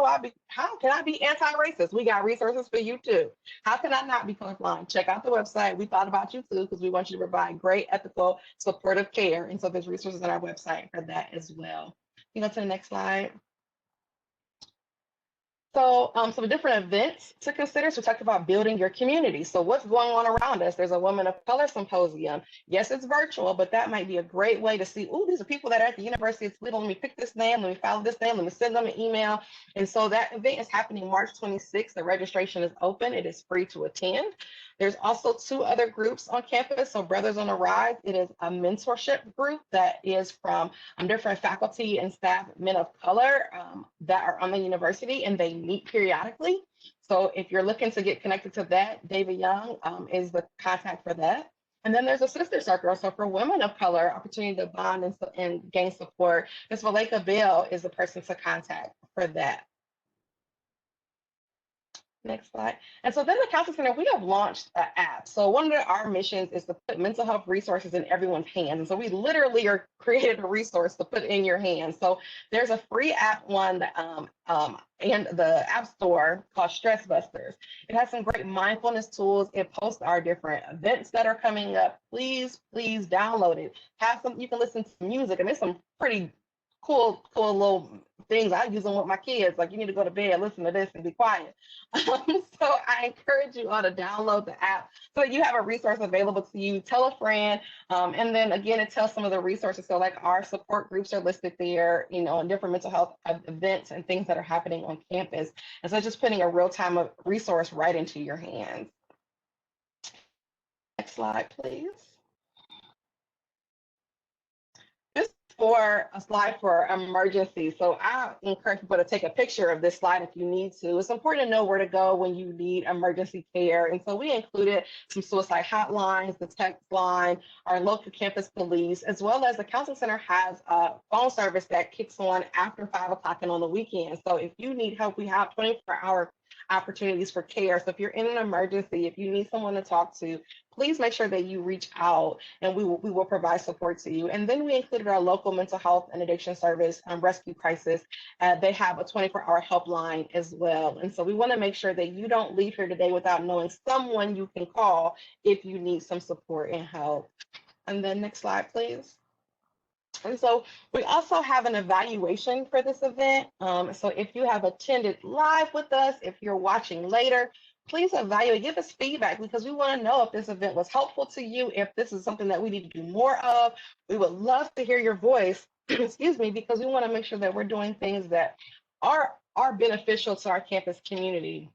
can I be anti-racist, we got resources for you too. How can I not be colorblind? Check out the website. We thought about you too, because we want you to provide great, ethical, supportive care. And so there's resources on our website for that as well. You go to the next slide. So some different events to consider. So we talked about building your community. So what's going on around us? There's a Women of Color Symposium. Yes, it's virtual, but that might be a great way to see, oh, these are people that are at the University of Toledo. Let me pick this name, let me follow this name, let me send them an email. And so that event is happening March 26th. The registration is open. It is free to attend. There's also 2 other groups on campus. So Brothers on the Rise, it is a mentorship group that is from different faculty and staff, men of color that are on the university, and they meet periodically. So if you're looking to get connected to that, David Young is the contact for that. And then there's a sister circle. So for women of color, opportunity to bond and gain support. Ms. Valeka Bell is the person to contact for that. Next slide. And so then the Counseling Center, we have launched an app. So one of our missions is to put mental health resources in everyone's hands. And so we literally are created a resource to put in your hands. So there's a free app one that, in the App Store called Stress Busters. It has some great mindfulness tools. It posts our different events that are coming up. Please download it. You can listen to music, and there's some pretty cool little things. I use them with my kids. Like, you need to go to bed, listen to this, and be quiet. So I encourage you all to download the app so that you have a resource available to you. Tell a friend, and then again, it tells some of the resources. So like our support groups are listed there, and different mental health events and things that are happening on campus. And so just putting a real-time resource right into your hands. Next slide, please. For a slide for emergency. So I encourage people to take a picture of this slide if you need to. It's important to know where to go when you need emergency care. And so we included some suicide hotlines, the text line, our local campus police, as well as the Counseling Center has a phone service that kicks on after 5 o'clock and on the weekend. So if you need help, we have 24-hour opportunities for care. So if you're in an emergency, if you need someone to talk to, please make sure that you reach out, and we will provide support to you. And then we included our local mental health and addiction service, Rescue Crisis. They have a 24-hour helpline as well. And so we want to make sure that you don't leave here today without knowing someone you can call if you need some support and help. And then next slide, please. And so we also have an evaluation for this event. So if you have attended live with us, if you're watching later, please evaluate, give us feedback, because we want to know if this event was helpful to you, if this is something that we need to do more of. We would love to hear your voice, excuse me, because we want to make sure that we're doing things that are beneficial to our campus community.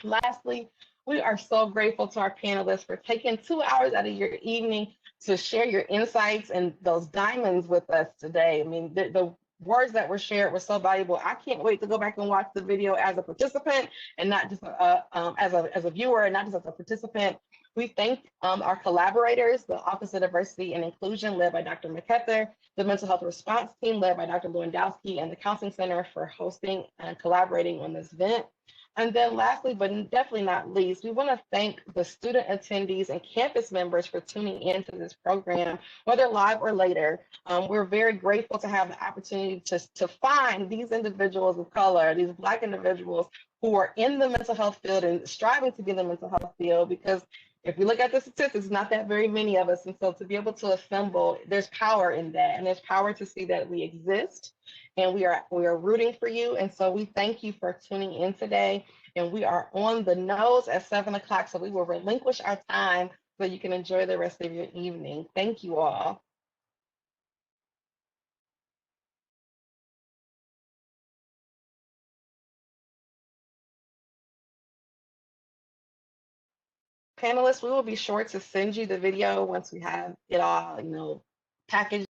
Lastly, we are so grateful to our panelists for taking 2 hours out of your evening to share your insights and those diamonds with us today. I mean, the words that were shared were so valuable. I can't wait to go back and watch the video as a participant and not just as a viewer and not just as a participant. We thank our collaborators, the Office of Diversity and Inclusion led by Dr. McKether, the Mental Health Response Team led by Dr. Lewandowski, and the Counseling Center for hosting and collaborating on this event. And then lastly, but definitely not least, we want to thank the student attendees and campus members for tuning into this program, whether live or later. We're very grateful to have the opportunity to find these individuals of color, these Black individuals who are in the mental health field and striving to be in the mental health field, because if we look at the statistics, not that very many of us. And so to be able to assemble, there's power in that. And there's power to see that we exist, and we are rooting for you. And so we thank you for tuning in today. And we are on the nose at 7 o'clock. So we will relinquish our time so you can enjoy the rest of your evening. Thank you all. Panelists, we will be sure to send you the video once we have it all, packaged